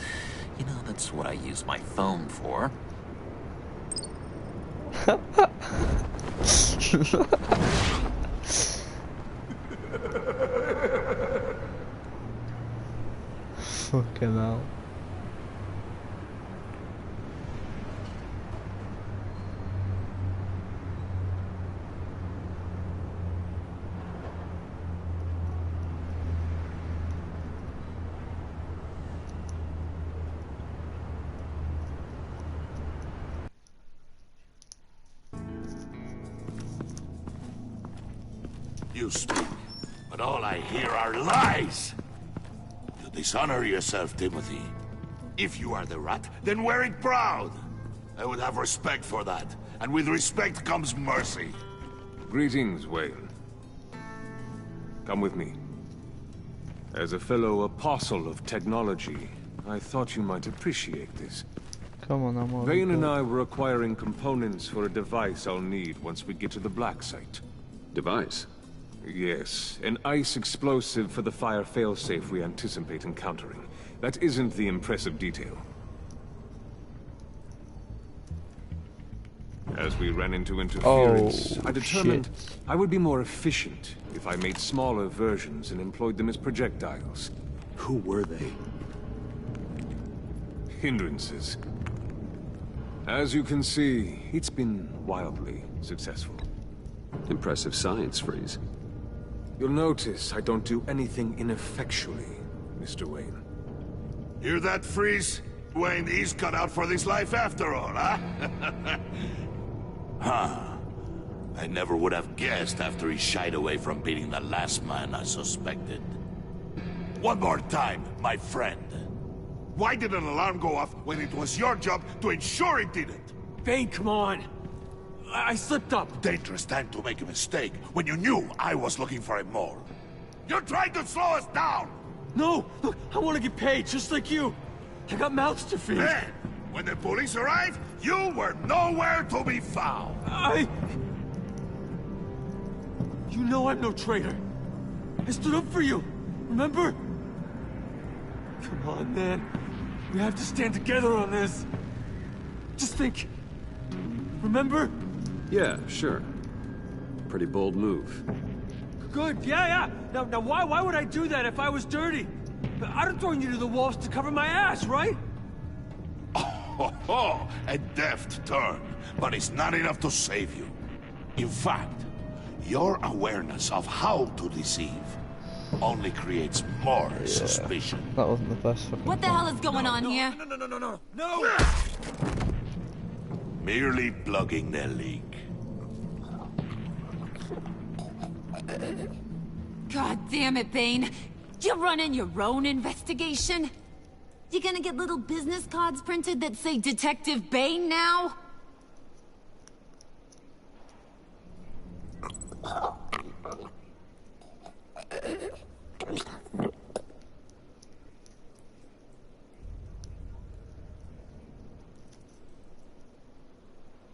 you know, that's what I use my phone for. Fucking hell. You speak, but all I hear are lies! You dishonor yourself, Timothy. If you are the rat, then wear it proud! I would have respect for that, and with respect comes mercy. Greetings, Wayne. Come with me. As a fellow apostle of technology, I thought you might appreciate this. Come on, I'm all Vane and I were acquiring components for a device I'll need once we get to the Black Site. Device? Yes, an ice explosive for the fire failsafe we anticipate encountering. That isn't the impressive detail. As we ran into interference, I determined I would be more efficient if I made smaller versions and employed them as projectiles. Who were they? Hindrances. As you can see, it's been wildly successful. Impressive science, Freeze. You'll notice I don't do anything ineffectually, Mr. Wayne. Hear that, Freeze? Wayne is cut out for this life after all, huh? Huh. I never would have guessed after he shied away from beating the last man I suspected. One more time, my friend. Why did an alarm go off when it was your job to ensure it didn't? Bane, come on. I slipped up. Dangerous time to make a mistake when you knew I was looking for him more. You're trying to slow us down! No! Look, I want to get paid, just like you. I got mouths to feed. Then, when the police arrived, you were nowhere to be found. You know I'm no traitor. I stood up for you, remember? Come on, man. We have to stand together on this. Just think. Remember? Yeah, sure. Pretty bold move. Good, yeah. Now why would I do that if I was dirty? I'd have thrown you to the walls to cover my ass, right? Oh, a deft turn, but it's not enough to save you. In fact, your awareness of how to deceive only creates more suspicion. That wasn't the best fucking What the hell is going on here? No! Merely plugging the leak. God damn it, Bane. You're running your own investigation? You gonna get little business cards printed that say Detective Bane now?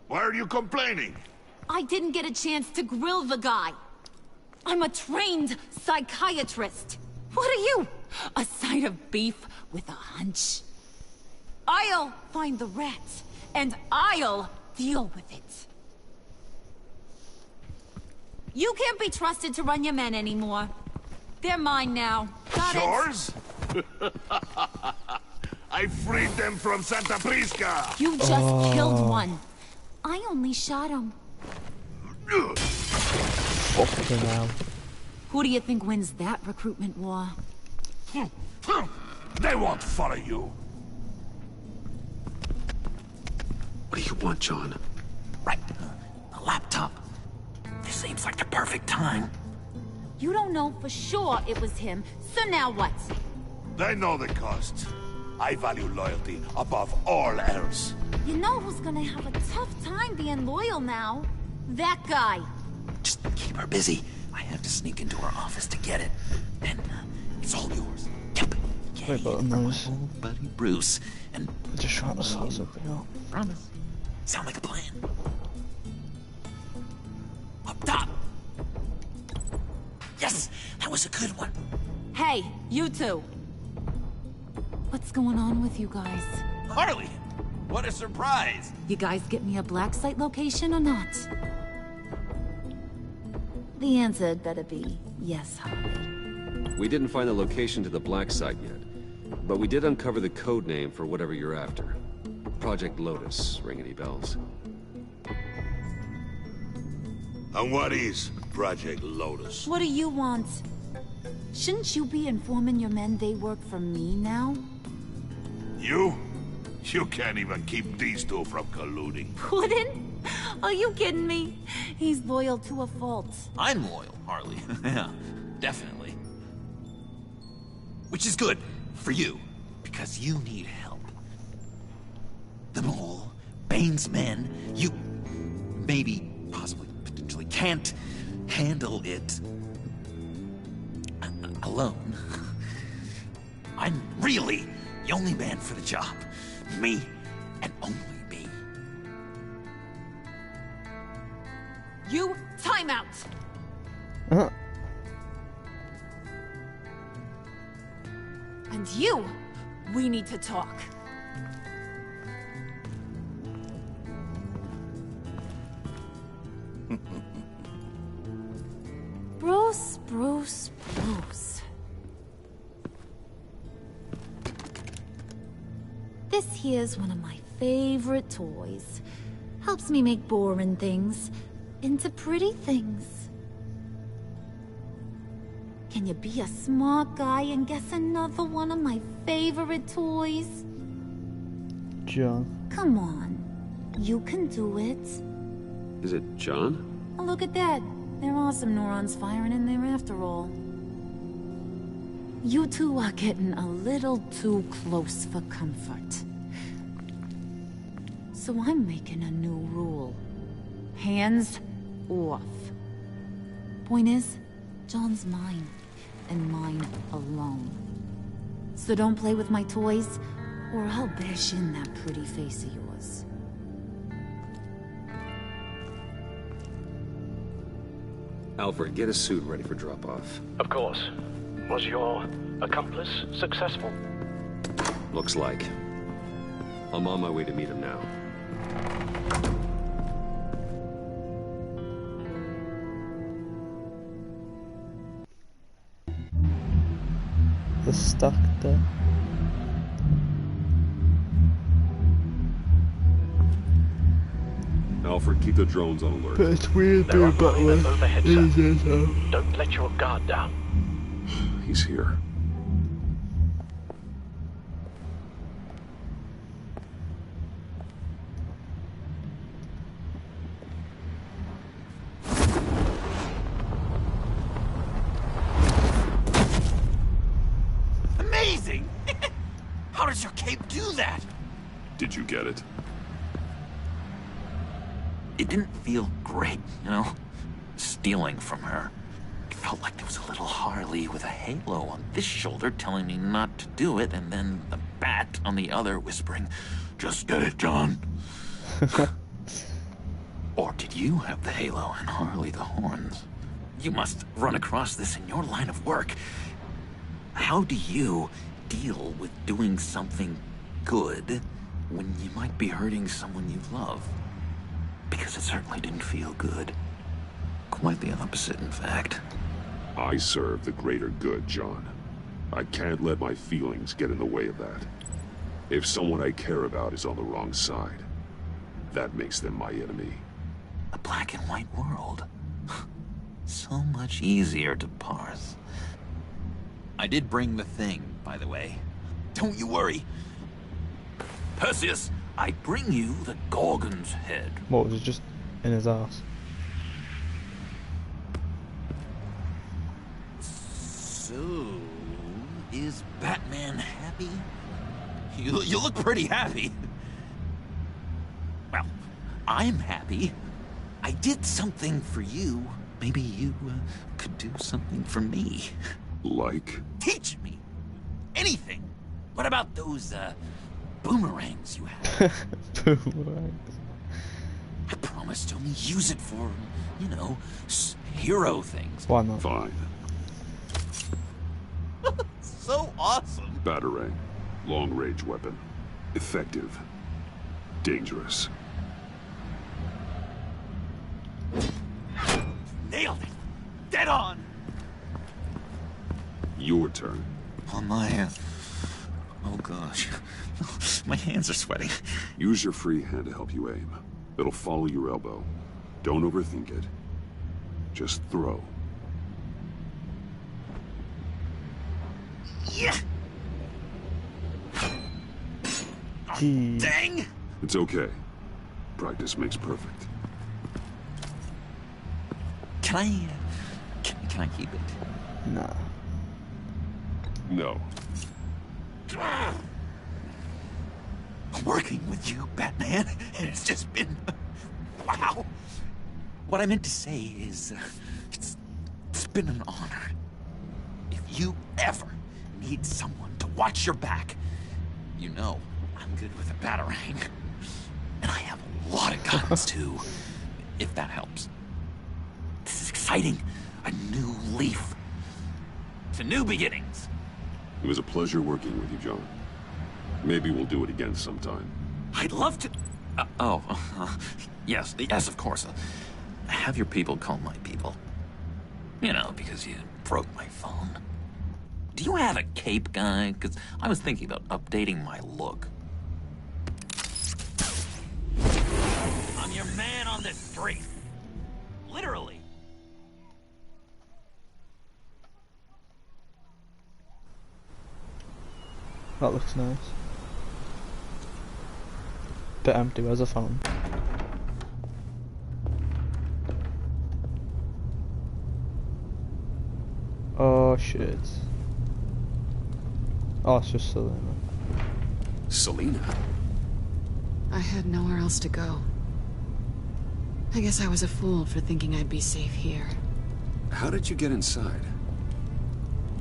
Why are you complaining? I didn't get a chance to grill the guy. I'm a trained psychiatrist. What are you? A side of beef with a hunch? I'll find the rat, and I'll deal with it. You can't be trusted to run your men anymore. They're mine now. Got it? Yours? I freed them from Santa Prisca! You just killed one. I only shot him. Fucking hell. Who do you think wins that recruitment war? They won't follow you. What do you want, John? Right. A laptop. This seems like the perfect time. You don't know for sure it was him, so now what? They know the cost. I value loyalty above all else. You know who's gonna have a tough time being loyal now? That guy. Just keep her busy. I have to sneak into her office to get it. Then it's all yours. Yep. Wait, but my old buddy Bruce. And just trying to sort something out. Promise. Sound like a plan. Up top. Yes, that was a good one. Hey, you two. What's going on with you guys? Harley, what a surprise. You guys get me a black site location or not? The answer had better be yes, Harley. We didn't find the location to the black site yet, but we did uncover the code name for whatever you're after. Project Lotus. Ring any bells? And what is Project Lotus? What do you want? Shouldn't you be informing your men they work for me now? You? You can't even keep these two from colluding. Puddin'? Are you kidding me? He's loyal to a fault. I'm loyal, Harley. Yeah, definitely. Which is good for you, because you need help. The Mole, Bane's men, you maybe, possibly, potentially can't handle it alone. I'm really the only man for the job. Me, and only me. You, time out! And you, we need to talk. Bruce. This here's one of my favorite toys. Helps me make boring things into pretty things. Can you be a smart guy and guess another one of my favorite toys? John. Come on. You can do it. Is it John? Oh, look at that. There are some neurons firing in there after all. You two are getting a little too close for comfort. So I'm making a new rule. Hands off. Point is, John's mine, and mine alone. So don't play with my toys, or I'll bash in that pretty face of yours. Alfred, get a suit ready for drop-off. Of course. Was your accomplice successful? Looks like. I'm on my way to meet him now. The stack there. Alfred, keep the drones on alert. But it's weird There are being miners overhead, sir. so. Don't let your guard down. He's here. Amazing! How does your cape do that? Did you get it? It didn't feel great, you know? Stealing from her. It felt like there was a little Harley with a halo on this shoulder telling me not to do it, and then the bat on the other whispering, "Just get it, John." Or did you have the halo and Harley the horns? You must run across this in your line of work. How do you deal with doing something good when you might be hurting someone you love? Because it certainly didn't feel good. Quite the opposite, in fact. I serve the greater good, John. I can't let my feelings get in the way of that. If someone I care about is on the wrong side, that makes them my enemy. A black and white world. So much easier to parse. I did bring the thing, by the way. Don't you worry. Perseus, I bring you the Gorgon's head. What, was it just in his ass? So, is Batman happy? You look pretty happy. Well, I'm happy. I did something for you. Maybe you could do something for me. Like? Teach me. Anything. What about those, boomerangs you have? Boomerangs. I promise to only use it for, you know, hero things. Why not? Fine. So awesome. Batarang. Long-range weapon. Effective. Dangerous. Nailed it. Dead on. Your turn. On my, oh gosh. My hands are sweating. Use your free hand to help you aim. It'll follow your elbow. Don't overthink it. Just throw. Yeah. Gee. Dang. It's okay. Practice makes perfect. Can I, can I keep it? Nah. No. I'm working with you, Batman, and it's just been... wow. What I meant to say is, it's been an honor. If you ever need someone to watch your back, you know I'm good with a Batarang. And I have a lot of guns, too, if that helps. This is exciting. A new leaf. To new beginnings. It was a pleasure working with you, John. Maybe we'll do it again sometime. I'd love to... yes, of course. Have your people call my people. You know, because you broke my phone. Do you have a cape, guy? Because I was thinking about updating my look. I'm your man on the street. Literally. That looks nice. bit empty. Where's the phone? Oh shit. Oh, it's just Selena. Selena? I had nowhere else to go. I guess I was a fool for thinking I'd be safe here. How did you get inside?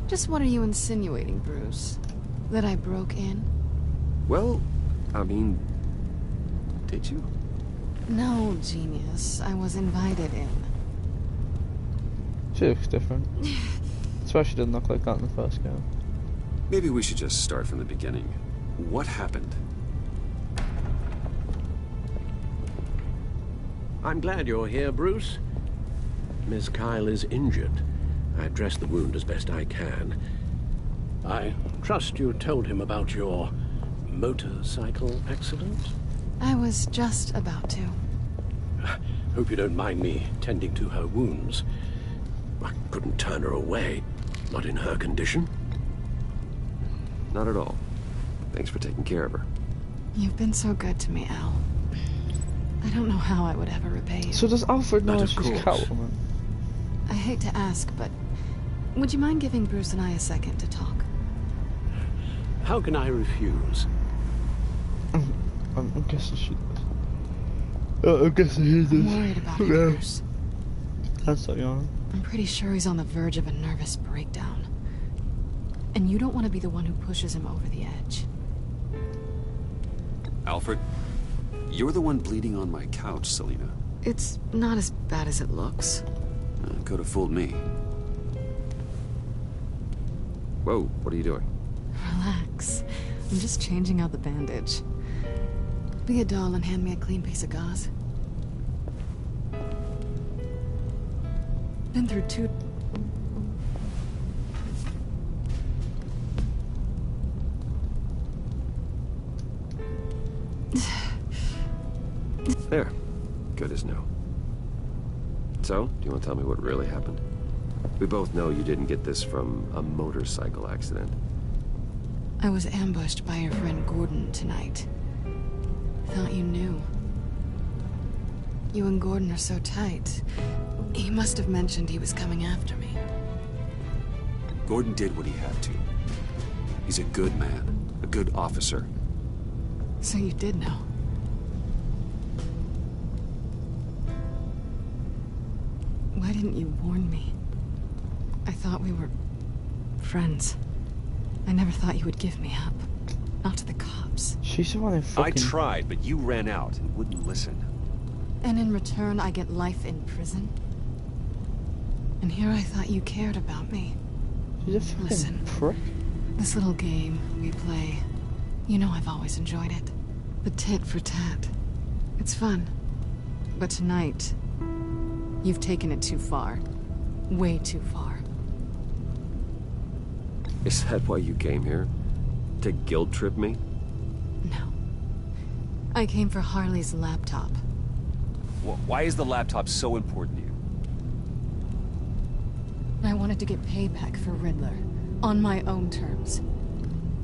Just what are you insinuating, Bruce? That I broke in? Well, I mean... Did you? No, genius. I was invited in. She looks different. That's why she didn't look like that in the first game. Maybe we should just start from the beginning. What happened? I'm glad you're here, Bruce. Miss Kyle is injured. I've dressed the wound as best I can. I trust you told him about your motorcycle accident? I was just about to. Hope you don't mind me tending to her wounds. I couldn't turn her away, not in her condition. Not at all. Thanks for taking care of her. You've been so good to me, Al. I don't know how I would ever repay you. So does Alfred know she's Catwoman? I hate to ask, but would you mind giving Bruce and I a second to talk? How can I refuse? I'm guessing she does. I'm guessing he does. I'm worried about him, Bruce. That's so young. I'm pretty sure he's on the verge of a nervous breakdown. And you don't want to be the one who pushes him over the edge. Alfred, you're the one bleeding on my couch, Selena. It's not as bad as it looks. Could have fooled me. Whoa, what are you doing? Relax. I'm just changing out the bandage. Be a doll and hand me a clean piece of gauze. Been through 2... There. Good as new. So, do you want to tell me what really happened? We both know you didn't get this from a motorcycle accident. I was ambushed by your friend Gordon tonight. Thought you knew. You and Gordon are so tight. He must have mentioned he was coming after me. Gordon did what he had to. He's a good man, a good officer. So you did know. Why didn't you warn me? I thought we were friends. I never thought you would give me up. Not to the cops. She's the one who fucking... I tried, but you ran out and wouldn't listen. And in return, I get life in prison? And here I thought you cared about me. She's a fucking prick. This little game we play, you know I've always enjoyed it. The tit for tat. It's fun. But tonight, you've taken it too far. Way too far. Is that why you came here? To guilt trip me? No. I came for Harley's laptop. Why is the laptop so important to you? I wanted to get payback for Riddler. On my own terms.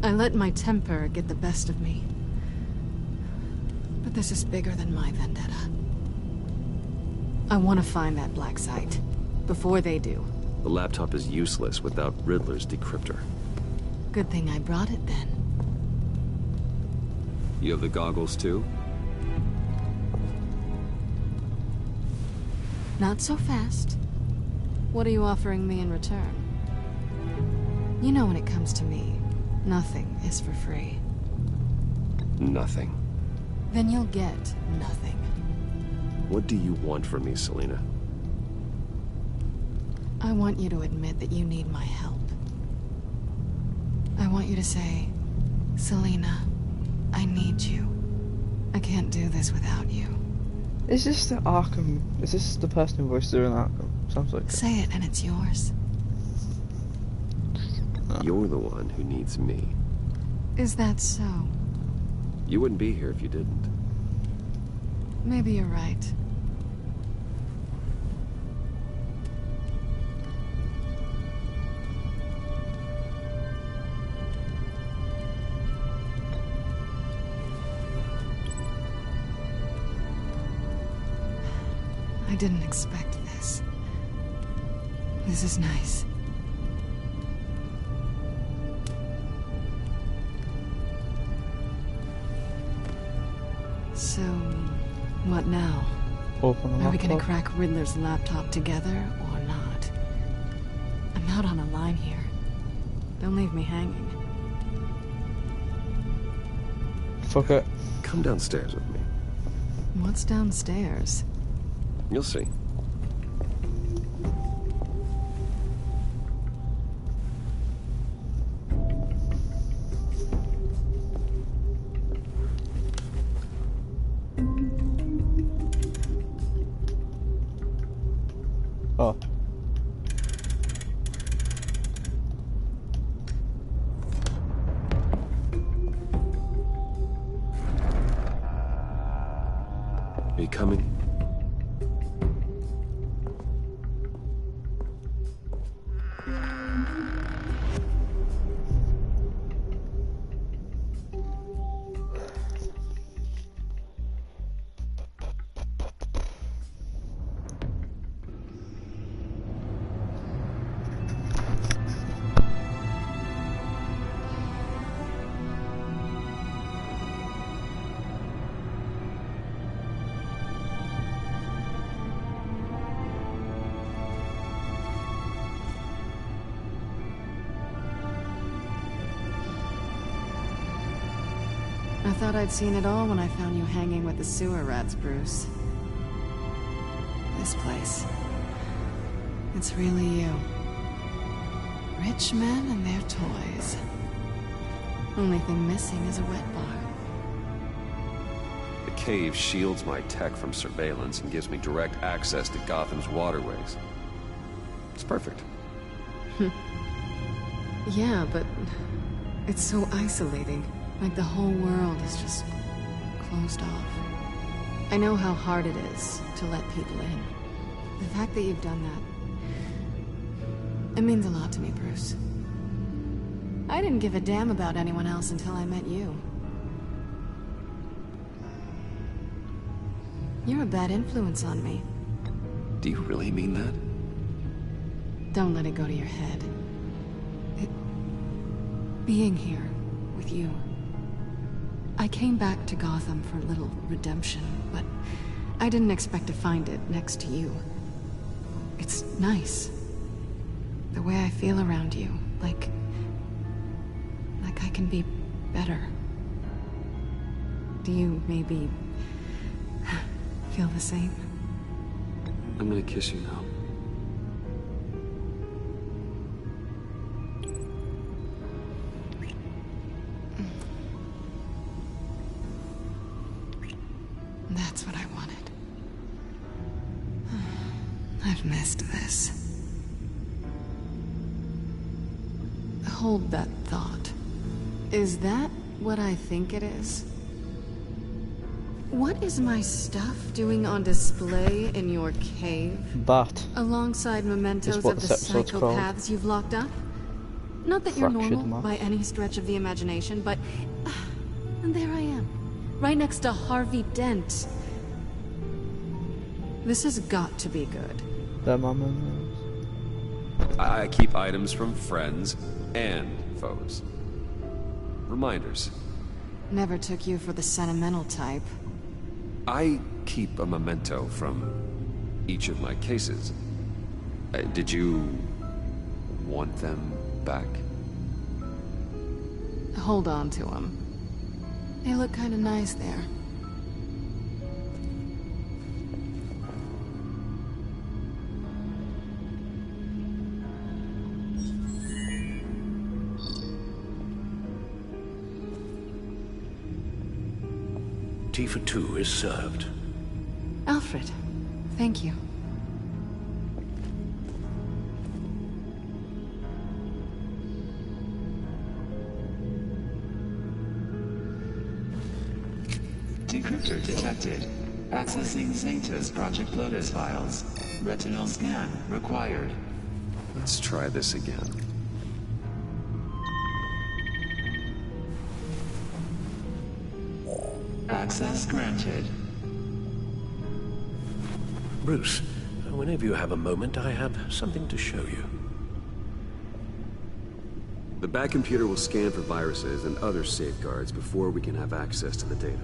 I let my temper get the best of me. But this is bigger than my vendetta. I want to find that black site. Before they do. The laptop is useless without Riddler's decryptor. Good thing I brought it then. You have the goggles too? Not so fast. What are you offering me in return? You know when it comes to me, nothing is for free. Nothing. Then you'll get nothing. What do you want from me, Selena? I want you to admit that you need my help. I want you to say, Selena, I need you. I can't do this without you. Is this the Arkham? Is this the person who voiced her in Arkham? Sounds like it. Say it and it's yours. You're the one who needs me. Is that so? You wouldn't be here if you didn't. Maybe you're right. I didn't expect this. This is nice. So, what now? Open the Are we gonna laptop. crack Riddler's laptop together or not? I'm out on a line here. Don't leave me hanging. Fuck it. Come downstairs with me. What's downstairs? You'll see. Oh. Are you coming? I thought I'd seen it all when I found you hanging with the sewer rats, Bruce. This place. It's really you. Rich men and their toys. Only thing missing is a wet bar. The cave shields my tech from surveillance and gives me direct access to Gotham's waterways. It's perfect. Yeah, but it's so isolating. Like the whole world is just closed off. I know how hard it is to let people in. The fact that you've done that, it means a lot to me, Bruce. I didn't give a damn about anyone else until I met you. You're a bad influence on me. Do you really mean that? Don't let it go to your head. Being here with you. I came back to Gotham for a little redemption, but I didn't expect to find it next to you. It's nice. The way I feel around you, like I can be better. Do you maybe feel the same? I'm gonna kiss you now. That's what I wanted. I've missed this. Hold that thought. Is that what I think it is? What is my stuff doing on display in your cave? That. Alongside mementos Is what of the this episode's called. psychopaths you've locked up? Not that you're Fractured normal mass. by any stretch of the imagination, but... and there I am. Right next to Harvey Dent. This has got to be good. They're my memories. I keep items from friends and foes. Reminders. Never took you for the sentimental type. I keep a memento from each of my cases. Did you want them back? Hold on to them. They look kind of nice there. Tea for two is served. Alfred, thank you. Decryptor detected. Accessing Zeta's Project Lotus files. Retinal scan required. Let's try this again. Access granted. Bruce, whenever you have a moment, I have something to show you. The back computer will scan for viruses and other safeguards before we can have access to the data.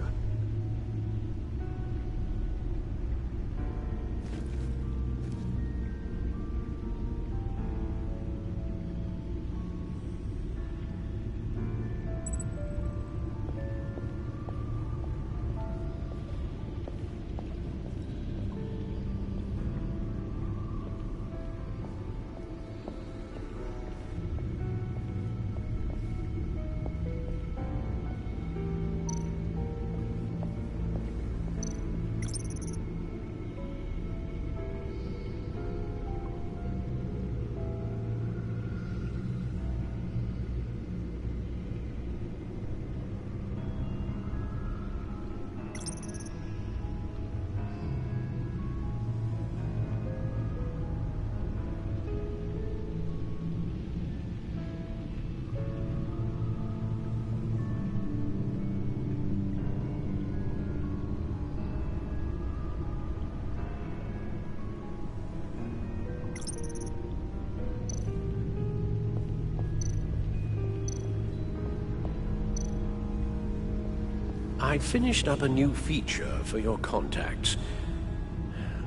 I finished up a new feature for your contacts.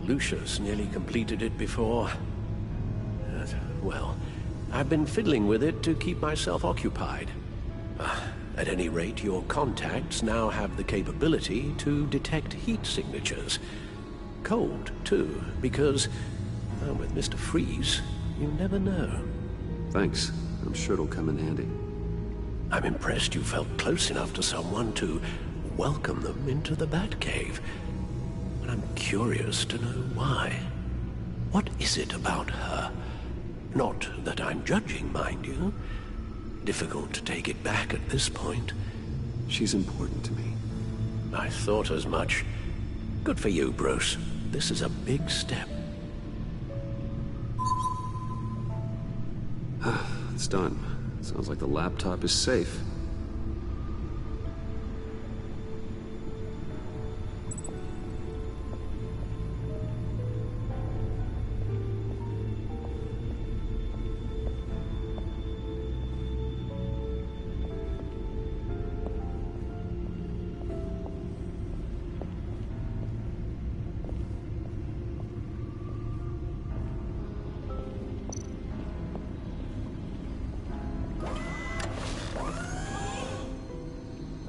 Lucius nearly completed it before. Well, I've been fiddling with it to keep myself occupied. At any rate, your contacts now have the capability to detect heat signatures. Cold, too, because, well, with Mr. Freeze, you never know. Thanks. I'm sure it'll come in handy. I'm impressed you felt close enough to someone to welcome them into the Batcave. But I'm curious to know why. What is it about her? Not that I'm judging, mind you. Difficult to take it back at this point. She's important to me. I thought as much. Good for you, Bruce. This is a big step. It's done. Sounds like the laptop is safe.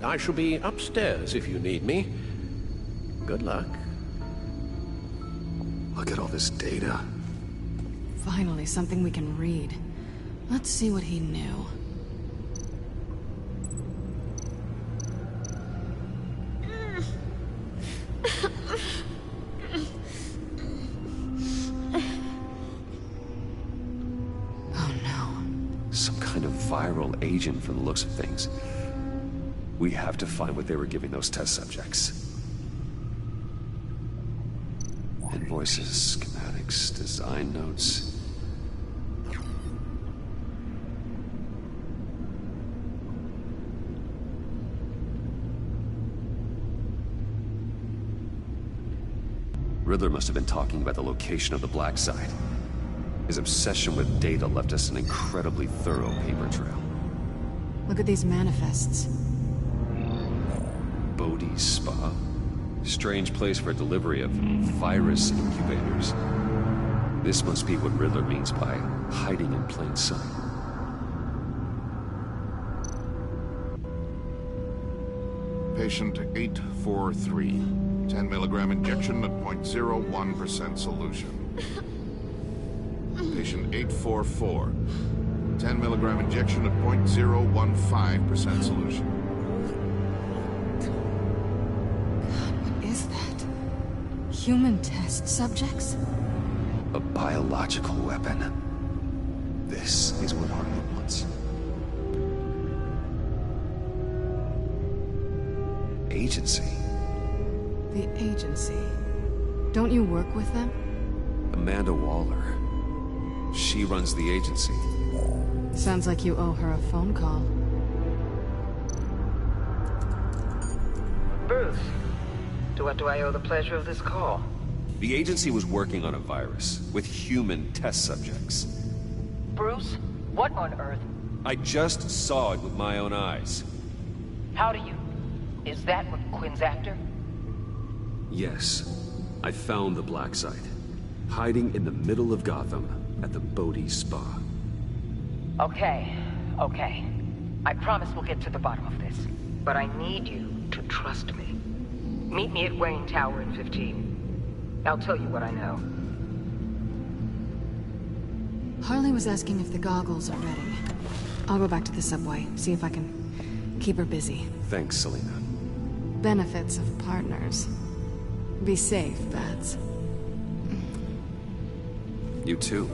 I shall be upstairs if you need me. Good luck. Look at all this data. Finally, something we can read. Let's see what he knew. Oh no. Some kind of viral agent from the looks of things. We have to find what they were giving those test subjects. Invoices, schematics, design notes. Riddler must have been talking about the location of the Black Site. His obsession with data left us an incredibly thorough paper trail. Look at these manifests. Bodhi's Spa? Strange place for delivery of virus incubators. This must be what Riddler means by hiding in plain sight. Patient 843. 10 milligram injection at 0.01% solution. Patient 844. 10 milligram injection at 0.015% solution. Human test subjects? A biological weapon. This is what Harley wants. Agency. The agency. Don't you work with them? Amanda Waller. She runs the agency. Sounds like you owe her a phone call. Bruce. To what do I owe the pleasure of this call? The agency was working on a virus with human test subjects. Bruce, what on earth? I just saw it with my own eyes. How do you... Is that what Quinn's after? Yes. I found the black site. Hiding in the middle of Gotham at the Bodhi Spa. Okay. I promise we'll get to the bottom of this. But I need you to trust me. Meet me at Wayne Tower in 15. I'll tell you what I know. Harley was asking if the goggles are ready. I'll go back to the subway, see if I can keep her busy. Thanks, Selina. Benefits of partners. Be safe, Bats. You too.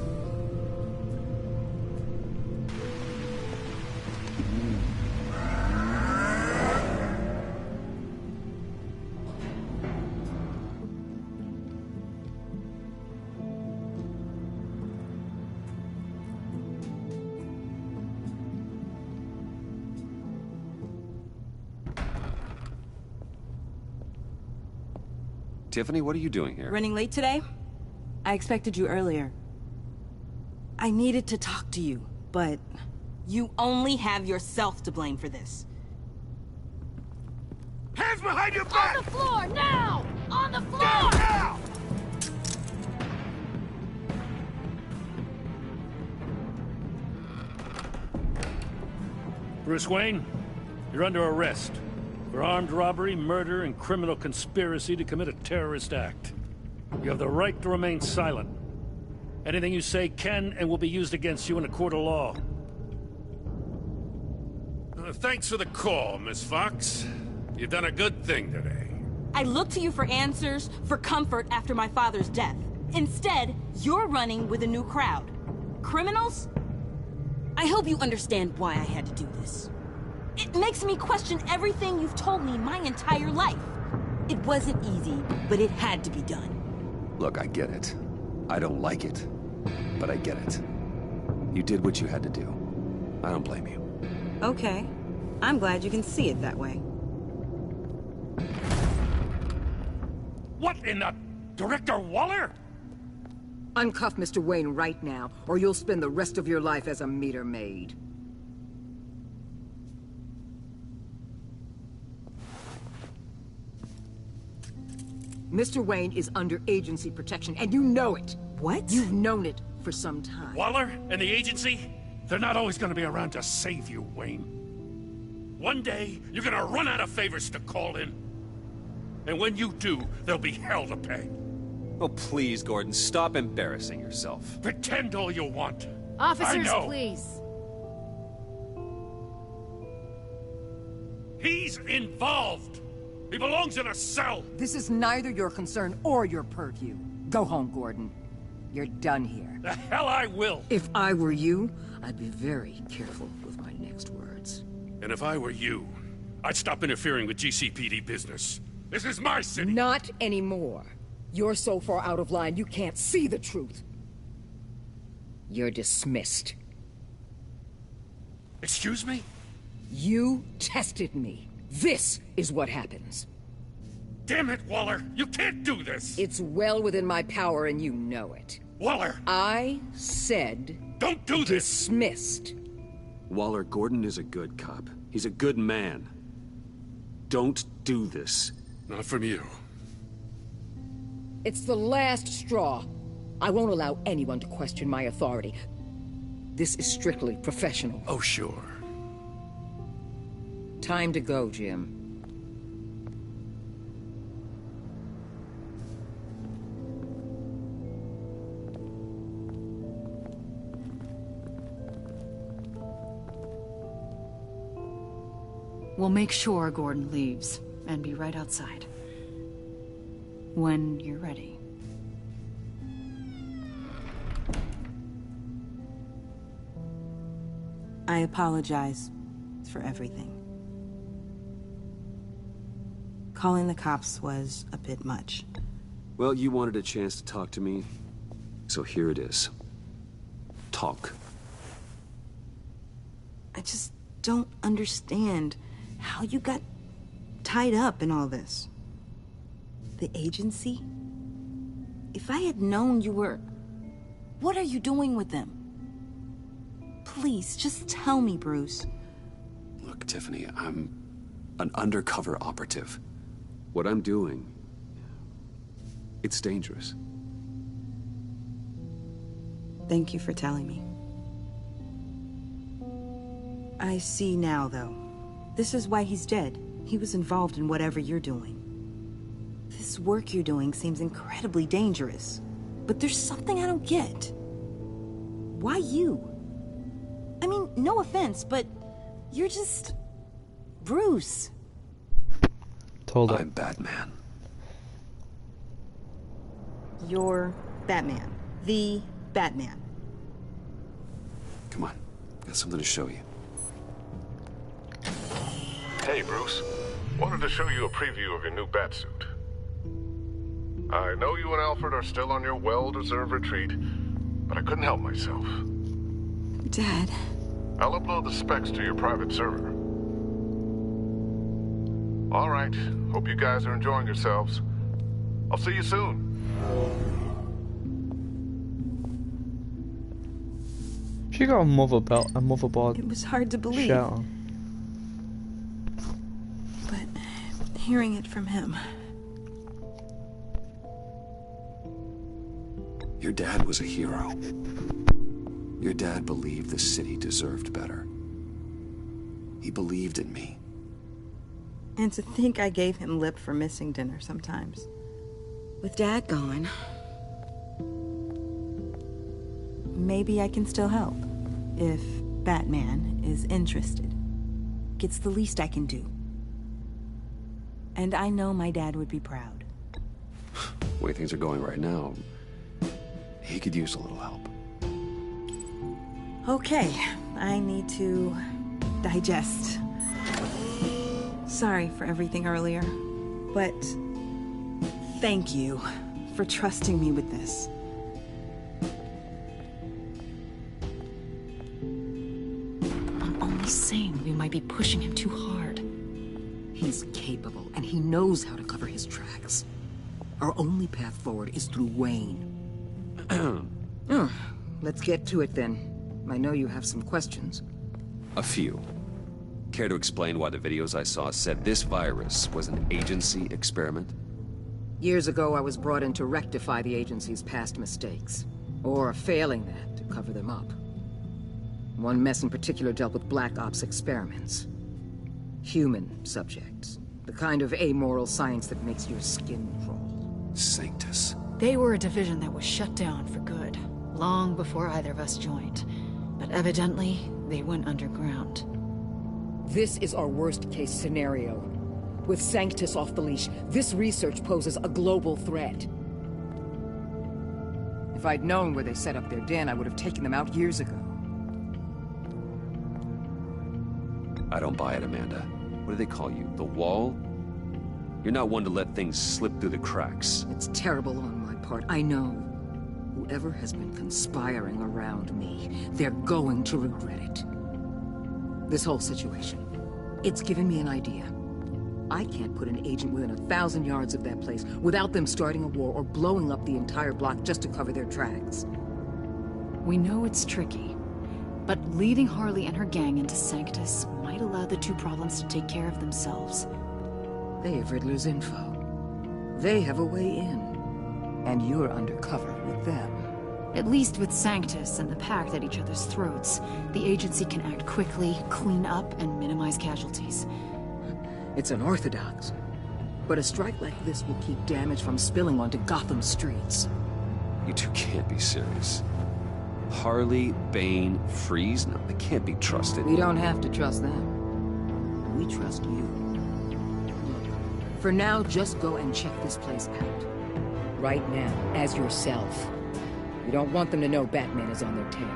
Tiffany, what are you doing here? Running late today? I expected you earlier. I needed to talk to you, but you only have yourself to blame for this. Hands behind your back! On the floor, now! On the floor! Down now! Bruce Wayne, you're under arrest for armed robbery, murder, and criminal conspiracy to commit a terrorist act. You have the right to remain silent. Anything you say can and will be used against you in a court of law. Thanks for the call, Miss Fox. You've done a good thing today. I looked to you for answers, for comfort after my father's death. Instead, you're running with a new crowd. Criminals? I hope you understand why I had to do this. It makes me question everything you've told me my entire life. It wasn't easy, but it had to be done. Look, I get it. I don't like it, but I get it. You did what you had to do. I don't blame you. Okay. I'm glad you can see it that way. What in the... Director Waller? Uncuff Mr. Wayne right now, or you'll spend the rest of your life as a meter maid. Mr. Wayne is under agency protection, and you know it. What? You've known it for some time. Waller and the agency? They're not always gonna be around to save you, Wayne. One day, you're gonna run out of favors to call in. And when you do, there'll be hell to pay. Oh, please, Gordon, stop embarrassing yourself. Pretend all you want. Officers, I know. please. He's involved. He belongs in a cell. This is neither your concern or your purview. Go home, Gordon. You're done here. The hell I will. If I were you, I'd be very careful with my next words. And if I were you, I'd stop interfering with GCPD business. This is my city. Not anymore. You're so far out of line, you can't see the truth. You're dismissed. Excuse me? You tested me. This is what happens. Damn it, Waller! You can't do this! It's well within my power and you know it. Waller! I said... Don't do this! Dismissed. Waller, Gordon is a good cop. He's a good man. Don't do this. Not from you. It's the last straw. I won't allow anyone to question my authority. This is strictly professional. Oh, sure. Time to go, Jim. We'll make sure Gordon leaves, and be right outside. When you're ready. I apologize for everything. Calling the cops was a bit much. Well, you wanted a chance to talk to me, so here it is. Talk. I just don't understand how you got tied up in all this. The agency? If I had known you were... What are you doing with them? Please, just tell me, Bruce. Look, Tiffany, I'm an undercover operative. What I'm doing, it's dangerous. Thank you for telling me. I see now, though. This is why he's dead. He was involved in whatever you're doing. This work you're doing seems incredibly dangerous. But there's something I don't get. Why you? I mean, no offense, but you're just... Bruce. Told her. I'm Batman. You're Batman. The Batman. Come on, got something to show you. Hey, Bruce. Wanted to show you a preview of your new Batsuit. I know you and Alfred are still on your well-deserved retreat, but I couldn't help myself. Dad. I'll upload the specs to your private server. All right. Hope you guys are enjoying yourselves. I'll see you soon. She got a motherboard. It was hard to believe. Shirt on. But hearing it from him... Your dad was a hero. Your dad believed the city deserved better. He believed in me. And to think I gave him lip for missing dinner sometimes. With Dad gone... Maybe I can still help. If Batman is interested. It's the least I can do. And I know my dad would be proud. The way things are going right now, he could use a little help. Okay, I need to digest. Sorry for everything earlier, but thank you for trusting me with this. I'm only saying we might be pushing him too hard. He's capable, and he knows how to cover his tracks. Our only path forward is through Wayne. Let's get to it then. I know you have some questions. A few. Care to explain why the videos I saw said this virus was an agency experiment? Years ago, I was brought in to rectify the agency's past mistakes. Or failing that, to cover them up. One mess in particular dealt with Black Ops experiments. Human subjects. The kind of amoral science that makes your skin crawl. Sanctus. They were a division that was shut down for good, long before either of us joined. But evidently, they went underground. This is our worst-case scenario. With Sanctus off the leash, this research poses a global threat. If I'd known where they set up their den, I would have taken them out years ago. I don't buy it, Amanda. What do they call you? The Wall? You're not one to let things slip through the cracks. It's terrible on my part, I know. Whoever has been conspiring around me, they're going to regret it. This whole situation, it's given me an idea. I can't put an agent within 1,000 yards of that place without them starting a war or blowing up the entire block just to cover their tracks. We know it's tricky, but leading Harley and her gang into Sanctus might allow the two problems to take care of themselves. They have Riddler's info. They have a way in. And you're undercover with them. At least with Sanctus and the Pact at each other's throats, the agency can act quickly, clean up, and minimize casualties. It's unorthodox. But a strike like this will keep damage from spilling onto Gotham streets. You two can't be serious. Harley, Bane, Freeze? No, they can't be trusted. We don't have to trust them. We trust you. For now, just go and check this place out. Right now, as yourself. You don't want them to know Batman is on their tail.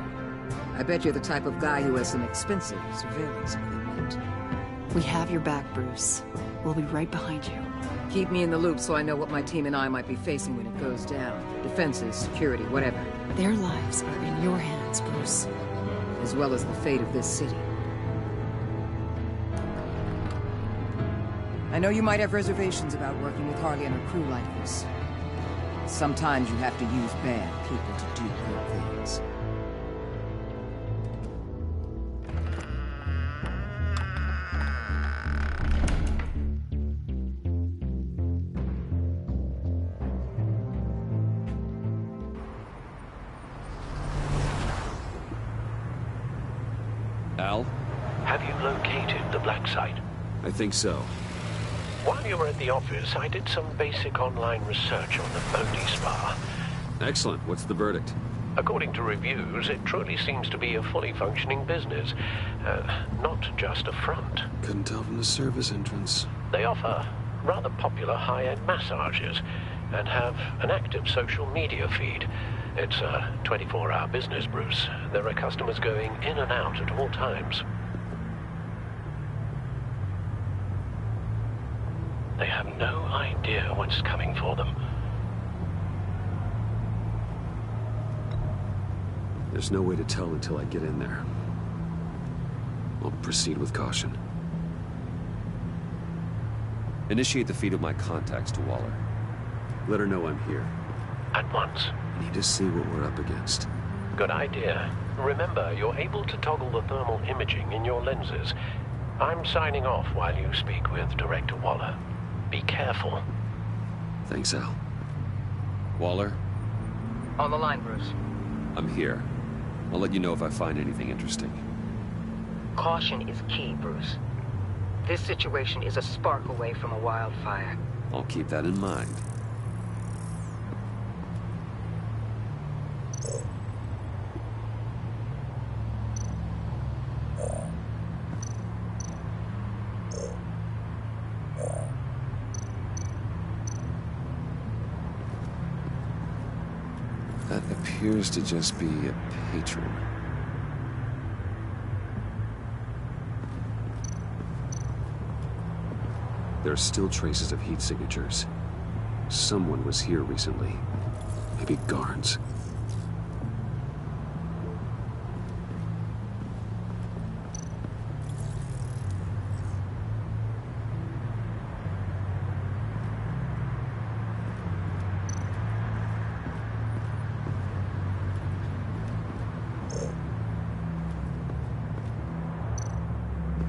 I bet you're the type of guy who has some expensive surveillance equipment. We have your back, Bruce. We'll be right behind you. Keep me in the loop so I know what my team and I might be facing when it goes down. Defenses, security, whatever. Their lives are in your hands, Bruce. As well as the fate of this city. I know you might have reservations about working with Harley and her crew like this. Sometimes you have to use bad people to do good things. Al? Have you located the black site? I think so. While you were at the office, I did some basic online research on the Bodhi Spa. Excellent. What's the verdict? According to reviews, it truly seems to be a fully functioning business. Not just a front. Couldn't tell from the service entrance. They offer rather popular high-end massages and have an active social media feed. It's a 24-hour business, Bruce. There are customers going in and out at all times. They have no idea what's coming for them. There's no way to tell until I get in there. I'll proceed with caution. Initiate the feed of my contacts to Waller. Let her know I'm here. At once. I need to see what we're up against. Good idea. Remember, you're able to toggle the thermal imaging in your lenses. I'm signing off while you speak with Director Waller. Be careful. Thanks, Al. Waller? On the line, Bruce. I'm here. I'll let you know if I find anything interesting. Caution is key, Bruce. This situation is a spark away from a wildfire. I'll keep that in mind. That appears to just be a patron. There are still traces of heat signatures. Someone was here recently. Maybe Garns.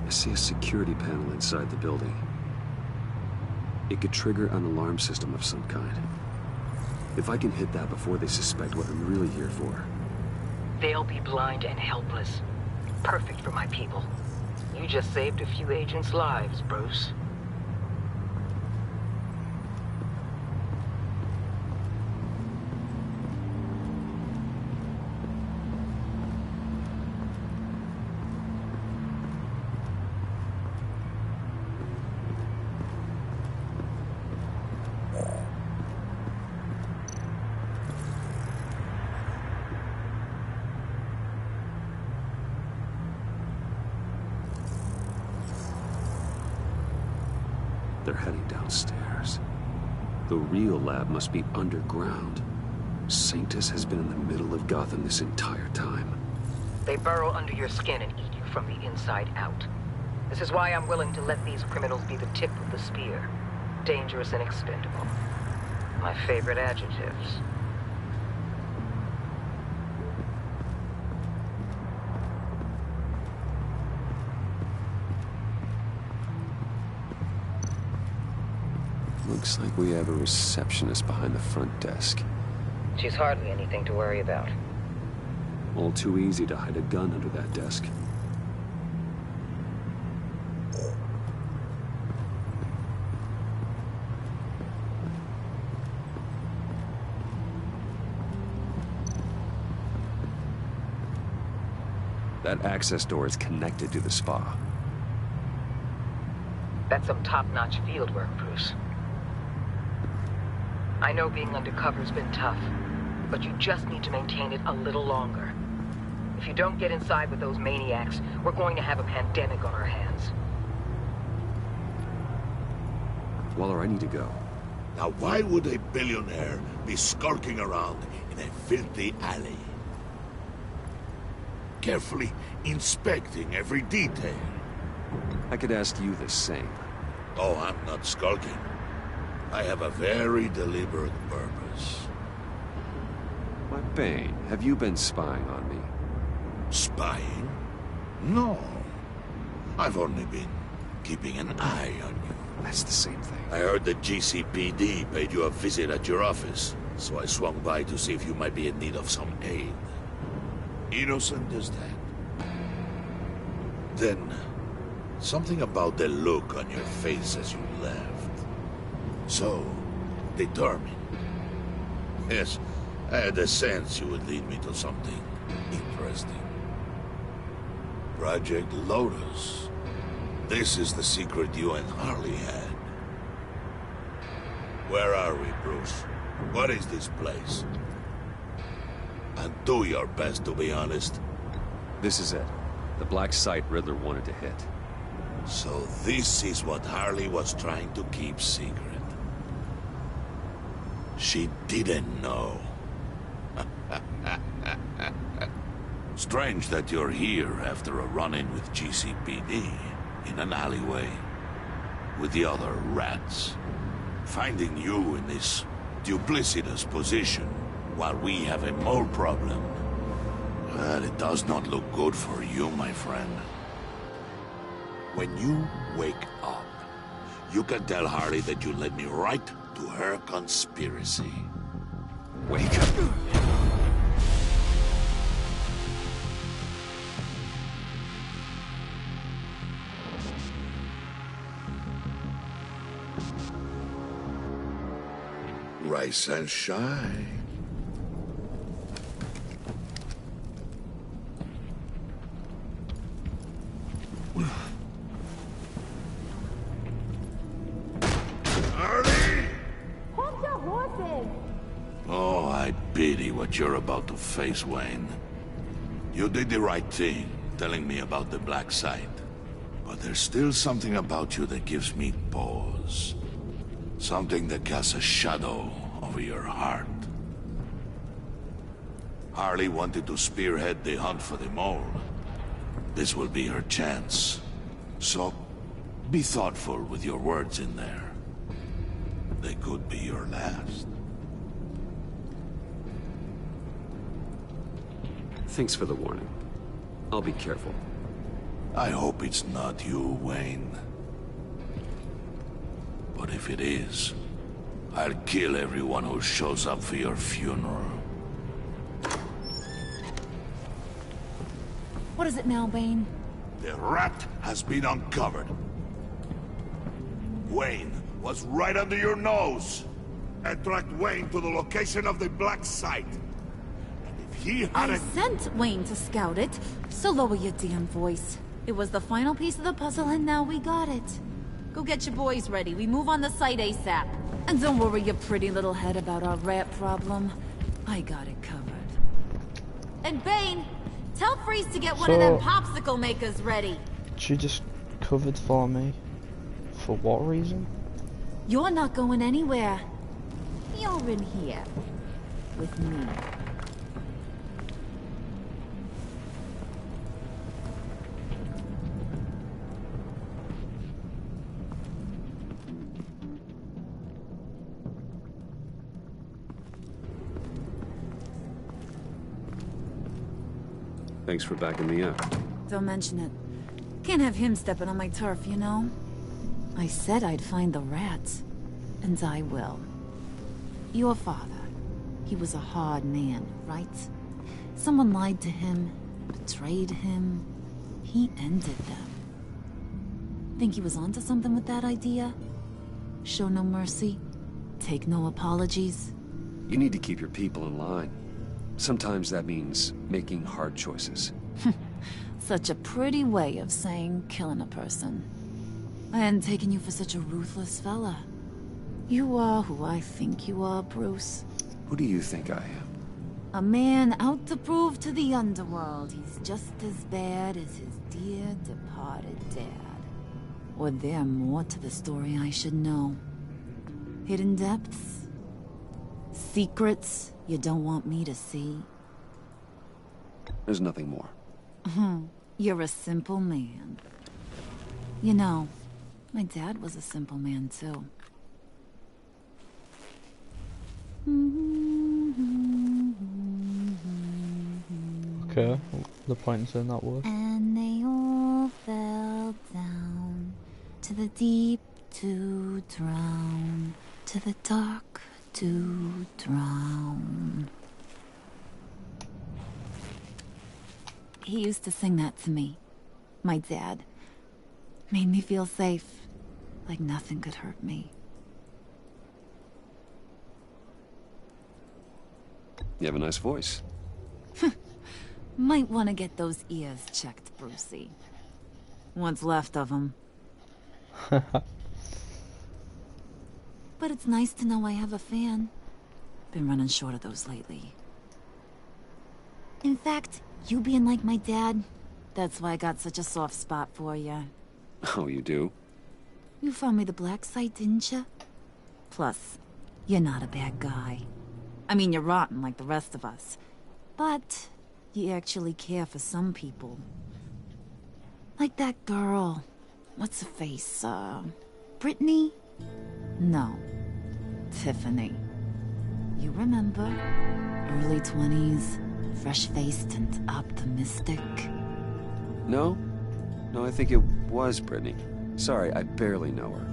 I see a security panel inside the building. It could trigger an alarm system of some kind. If I can hit that before they suspect what I'm really here for. They'll be blind and helpless. Perfect for my people. You just saved a few agents' lives, Bruce. They're heading downstairs. The real lab must be underground. Sanctus has been in the middle of Gotham this entire time. They burrow under your skin and eat you from the inside out. This is why I'm willing to let these criminals be the tip of the spear. Dangerous and expendable. My favorite adjectives. Looks like we have a receptionist behind the front desk. She's hardly anything to worry about. All too easy to hide a gun under that desk. That access door is connected to the spa. That's some top-notch field work, Bruce. I know being undercover's been tough, but you just need to maintain it a little longer. If you don't get inside with those maniacs, we're going to have a pandemic on our hands. Waller, I need to go. Now why would a billionaire be skulking around in a filthy alley? Carefully inspecting every detail. I could ask you the same. Oh, I'm not skulking. I have a very deliberate purpose. Bane, have you been spying on me? Spying? No. I've only been keeping an eye on you. That's the same thing. I heard the GCPD paid you a visit at your office, so I swung by to see if you might be in need of some aid. Innocent as that. Then, something about the look on your face as you left. So, determined. Yes, I had a sense you would lead me to something interesting. Project Lotus. This is the secret you and Harley had. Where are we, Bruce? What is this place? And do your best to be honest. This is it. The black site Riddler wanted to hit. So this is what Harley was trying to keep secret. She didn't know. Strange that you're here after a run-in with GCPD in an alleyway with the other rats. Finding you in this duplicitous position while we have a mole problem. Well, it does not look good for you, my friend. When you wake up, you can tell Harley that you led me right to her conspiracy. Wake up. Rise and shine. Oh, I pity what you're about to face, Wayne. You did the right thing, telling me about the black site. But there's still something about you that gives me pause. Something that casts a shadow over your heart. Harley wanted to spearhead the hunt for the mole. This will be her chance. So, be thoughtful with your words in there. They could be your last. Thanks for the warning. I'll be careful. I hope it's not you, Wayne. But if it is, I'll kill everyone who shows up for your funeral. What is it now, Bane? The rat has been uncovered. Wayne was right under your nose. And tracked Wayne to the location of the black site. And if he I hadn't... sent Wayne to scout it, so lower your damn voice. It was the final piece of the puzzle, and now we got it. Go get your boys ready. We move on the site ASAP. And don't worry your pretty little head about our rat problem. I got it covered. And Bane, tell Freeze to get one of them popsicle makers ready. She just covered for me. For what reason? You're not going anywhere. You're in here. With me. Thanks for backing me up. Don't mention it. Can't have him stepping on my turf, you know? I said I'd find the rats. And I will. Your father. He was a hard man, right? Someone lied to him, betrayed him. He ended them. Think he was onto something with that idea? Show no mercy? Take no apologies? You need to keep your people in line. Sometimes that means making hard choices. Such a pretty way of saying killing a person. I hadn't taken you for such a ruthless fella. You are who I think you are, Bruce. Who do you think I am? A man out to prove to the underworld he's just as bad as his dear departed dad. Or there more to the story I should know. Hidden depths? Secrets you don't want me to see? There's nothing more. You're a simple man. You know, my dad was a simple man too. Okay, the points in that word. And they all fell down to the deep to drown, to the dark to drown. He used to sing that to me. My dad. Made me feel safe, like nothing could hurt me. You have a nice voice. Might want to get those ears checked, Brucey. What's left of them. But it's nice to know I have a fan. Been running short of those lately. In fact, you being like my dad, that's why I got such a soft spot for you. Oh, you do? You found me the black site, didn't you? Plus, you're not a bad guy. I mean, you're rotten like the rest of us. But you actually care for some people. Like that girl. What's her face? Brittany? No. Tiffany. You remember? Early 20s, fresh-faced and optimistic. No? No, I think it was Brittany. Sorry, I barely know her.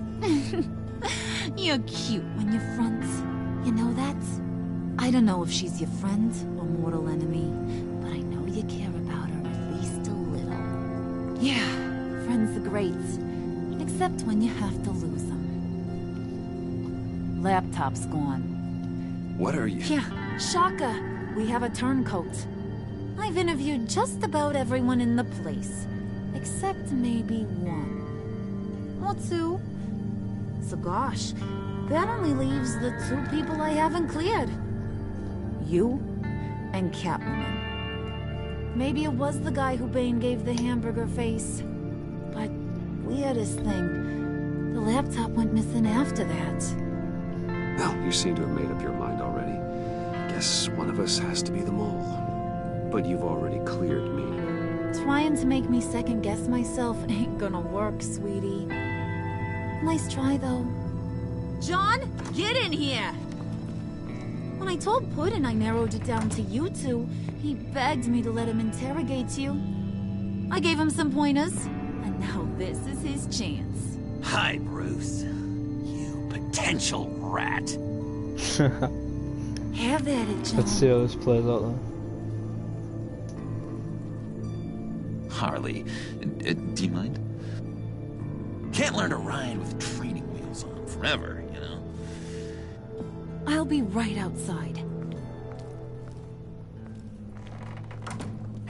You're cute when you're front. You know that? I don't know if she's your friend or mortal enemy, but I know you care about her at least a little. Yeah, friends are great. Except when you have to lose them. Laptop's gone. What are you? Yeah, shocker. We have a turncoat. I've interviewed just about everyone in the place. Except maybe one. Or two. So gosh, that only leaves the two people I haven't cleared. You and Catwoman. Maybe it was the guy who Bane gave the hamburger face. But weirdest thing, the laptop went missing after that. Well, you seem to have made up your mind already. Guess one of us has to be the mole. But you've already cleared me. Trying to make me second-guess myself ain't gonna work, sweetie. Nice try, though. John, get in here! When I told Puddin' I narrowed it down to you two, he begged me to let him interrogate you. I gave him some pointers, and now this is his chance. Hi, Bruce. You potential rat. Have at it, John. Let's see how this plays out, though. Harley, do you mind? Can't learn to ride with training wheels on forever, you know? I'll be right outside.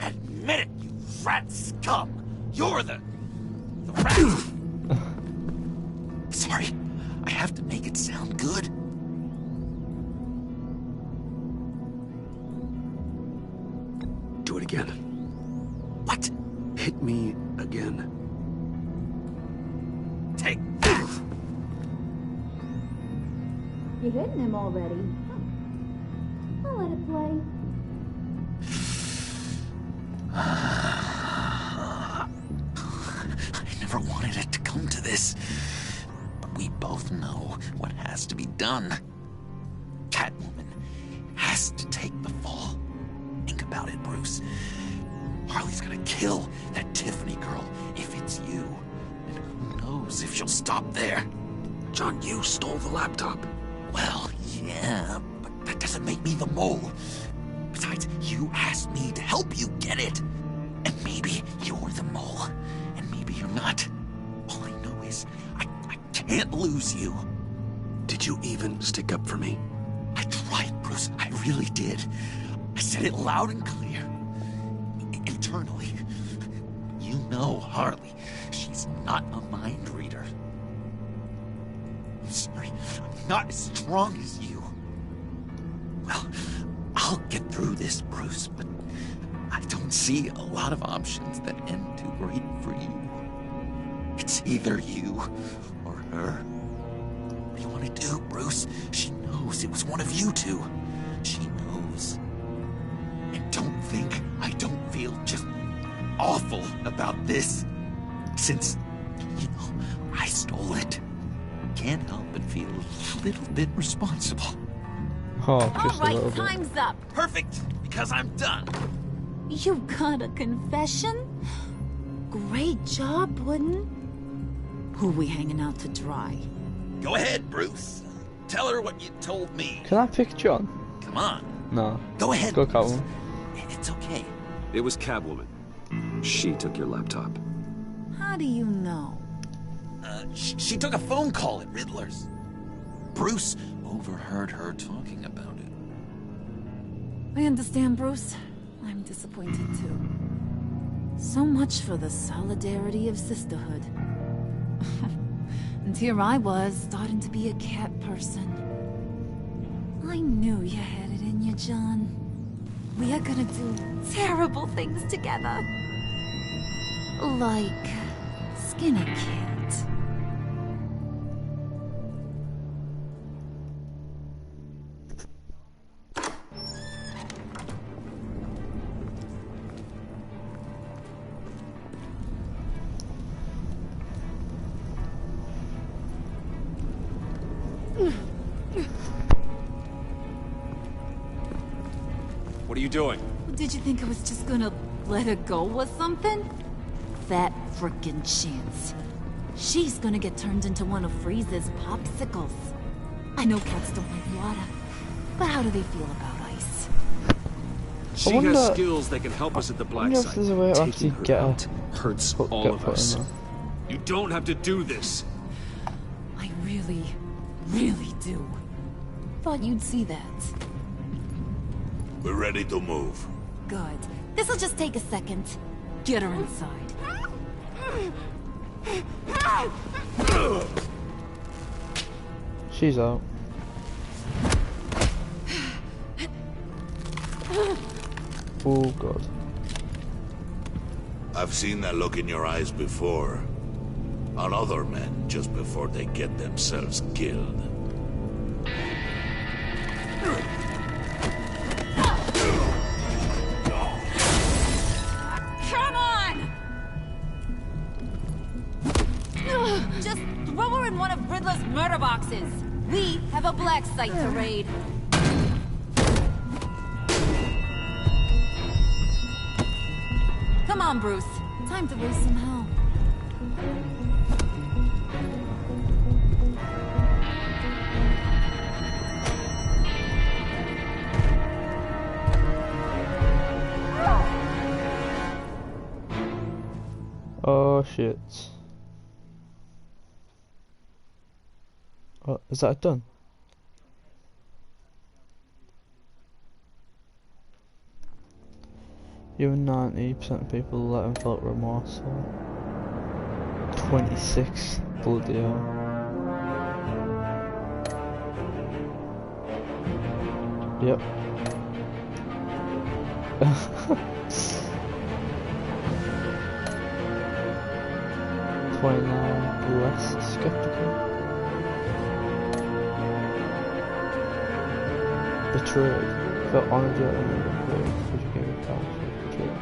Admit it, you rat scum! You're the rat! Sorry, I have to make it sound good. Do it again. What? Hit me again. Take that! You hitting him already? I'll let it play. I never wanted it to come to this. But we both know what has to be done. Catwoman has to take the fall. Think about it, Bruce. Harley's gonna kill that Tiffany girl if it's you. And who knows if she'll stop there. John, you stole the laptop. Well, yeah, but that doesn't make me the mole. Besides, you asked me to help you get it. And maybe you're the mole, and maybe you're not. All I know is I can't lose you. Did you even stick up for me? I tried, Bruce. I really did. I said it loud and clear. Internally. You know Harley. She's not a mind reader. I'm sorry. I'm not as strong as you. Well, I'll get through this, Bruce, but I don't see a lot of options that end too great for you. It's either you or her. What do you want to do, Bruce? She knows it was one of you two. She knows. And don't think I don't feel just awful about this. Since, you know, I stole it. Can't help but feel a little bit responsible. Oh, just All a little right, bit. time's up. Perfect, because I'm done. You got a confession? Great job, Puddin'. Who we hanging out to dry? Go ahead, Bruce. Tell her what you told me. Can I pick John? Come on. No. Go ahead. Go Catwoman. It's okay. It was Catwoman. She took your laptop. How do you know? She took a phone call at Riddler's. Bruce overheard her talking about it. I understand, Bruce. I'm disappointed too. So much for the solidarity of sisterhood. And here I was, starting to be a cat person. I knew you had it in you, John. We are gonna do terrible things together. Like skin a cat. What are you doing? Did you think I was just gonna let her go or something? That frickin' chance. She's gonna get turned into one of Freeze's popsicles. I know cats don't like water, but how do they feel about ice? She has skills that can help us at the black site. There's a way to actually get out hurts all of us. You don't have to do this. I really, really do. Thought you'd see that. We're ready to move. Good. This'll just take a second. Get her inside. She's out. Oh god. I've seen that look in your eyes before. On other men, just before they get themselves killed. Come on! Just throw her in one of Riddler's murder boxes. We have a black site to raid. Come on, Bruce. Time to raise some hell. Oh shit. Oh, is that done? You and 90% of people let him felt remorseful. 26. Bloody hell. Yep. 29 less skeptical. Betrayed. Felt honored and betrayed. Would you give it back? Betrayed.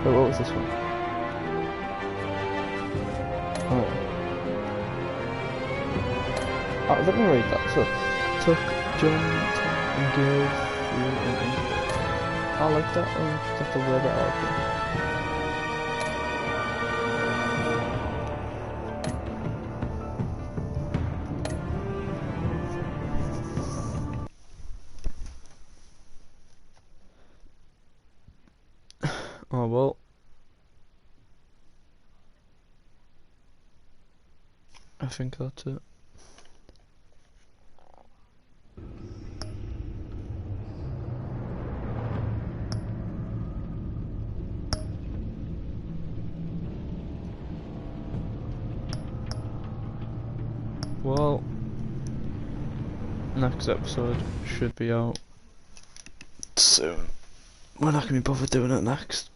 Wait, what was this one? Oh, let me read that. So, took John and gave you an I like that. I just have to wear that out. Oh well. I think that's it. Well, next episode should be out soon. We're not going to be bothered doing it next.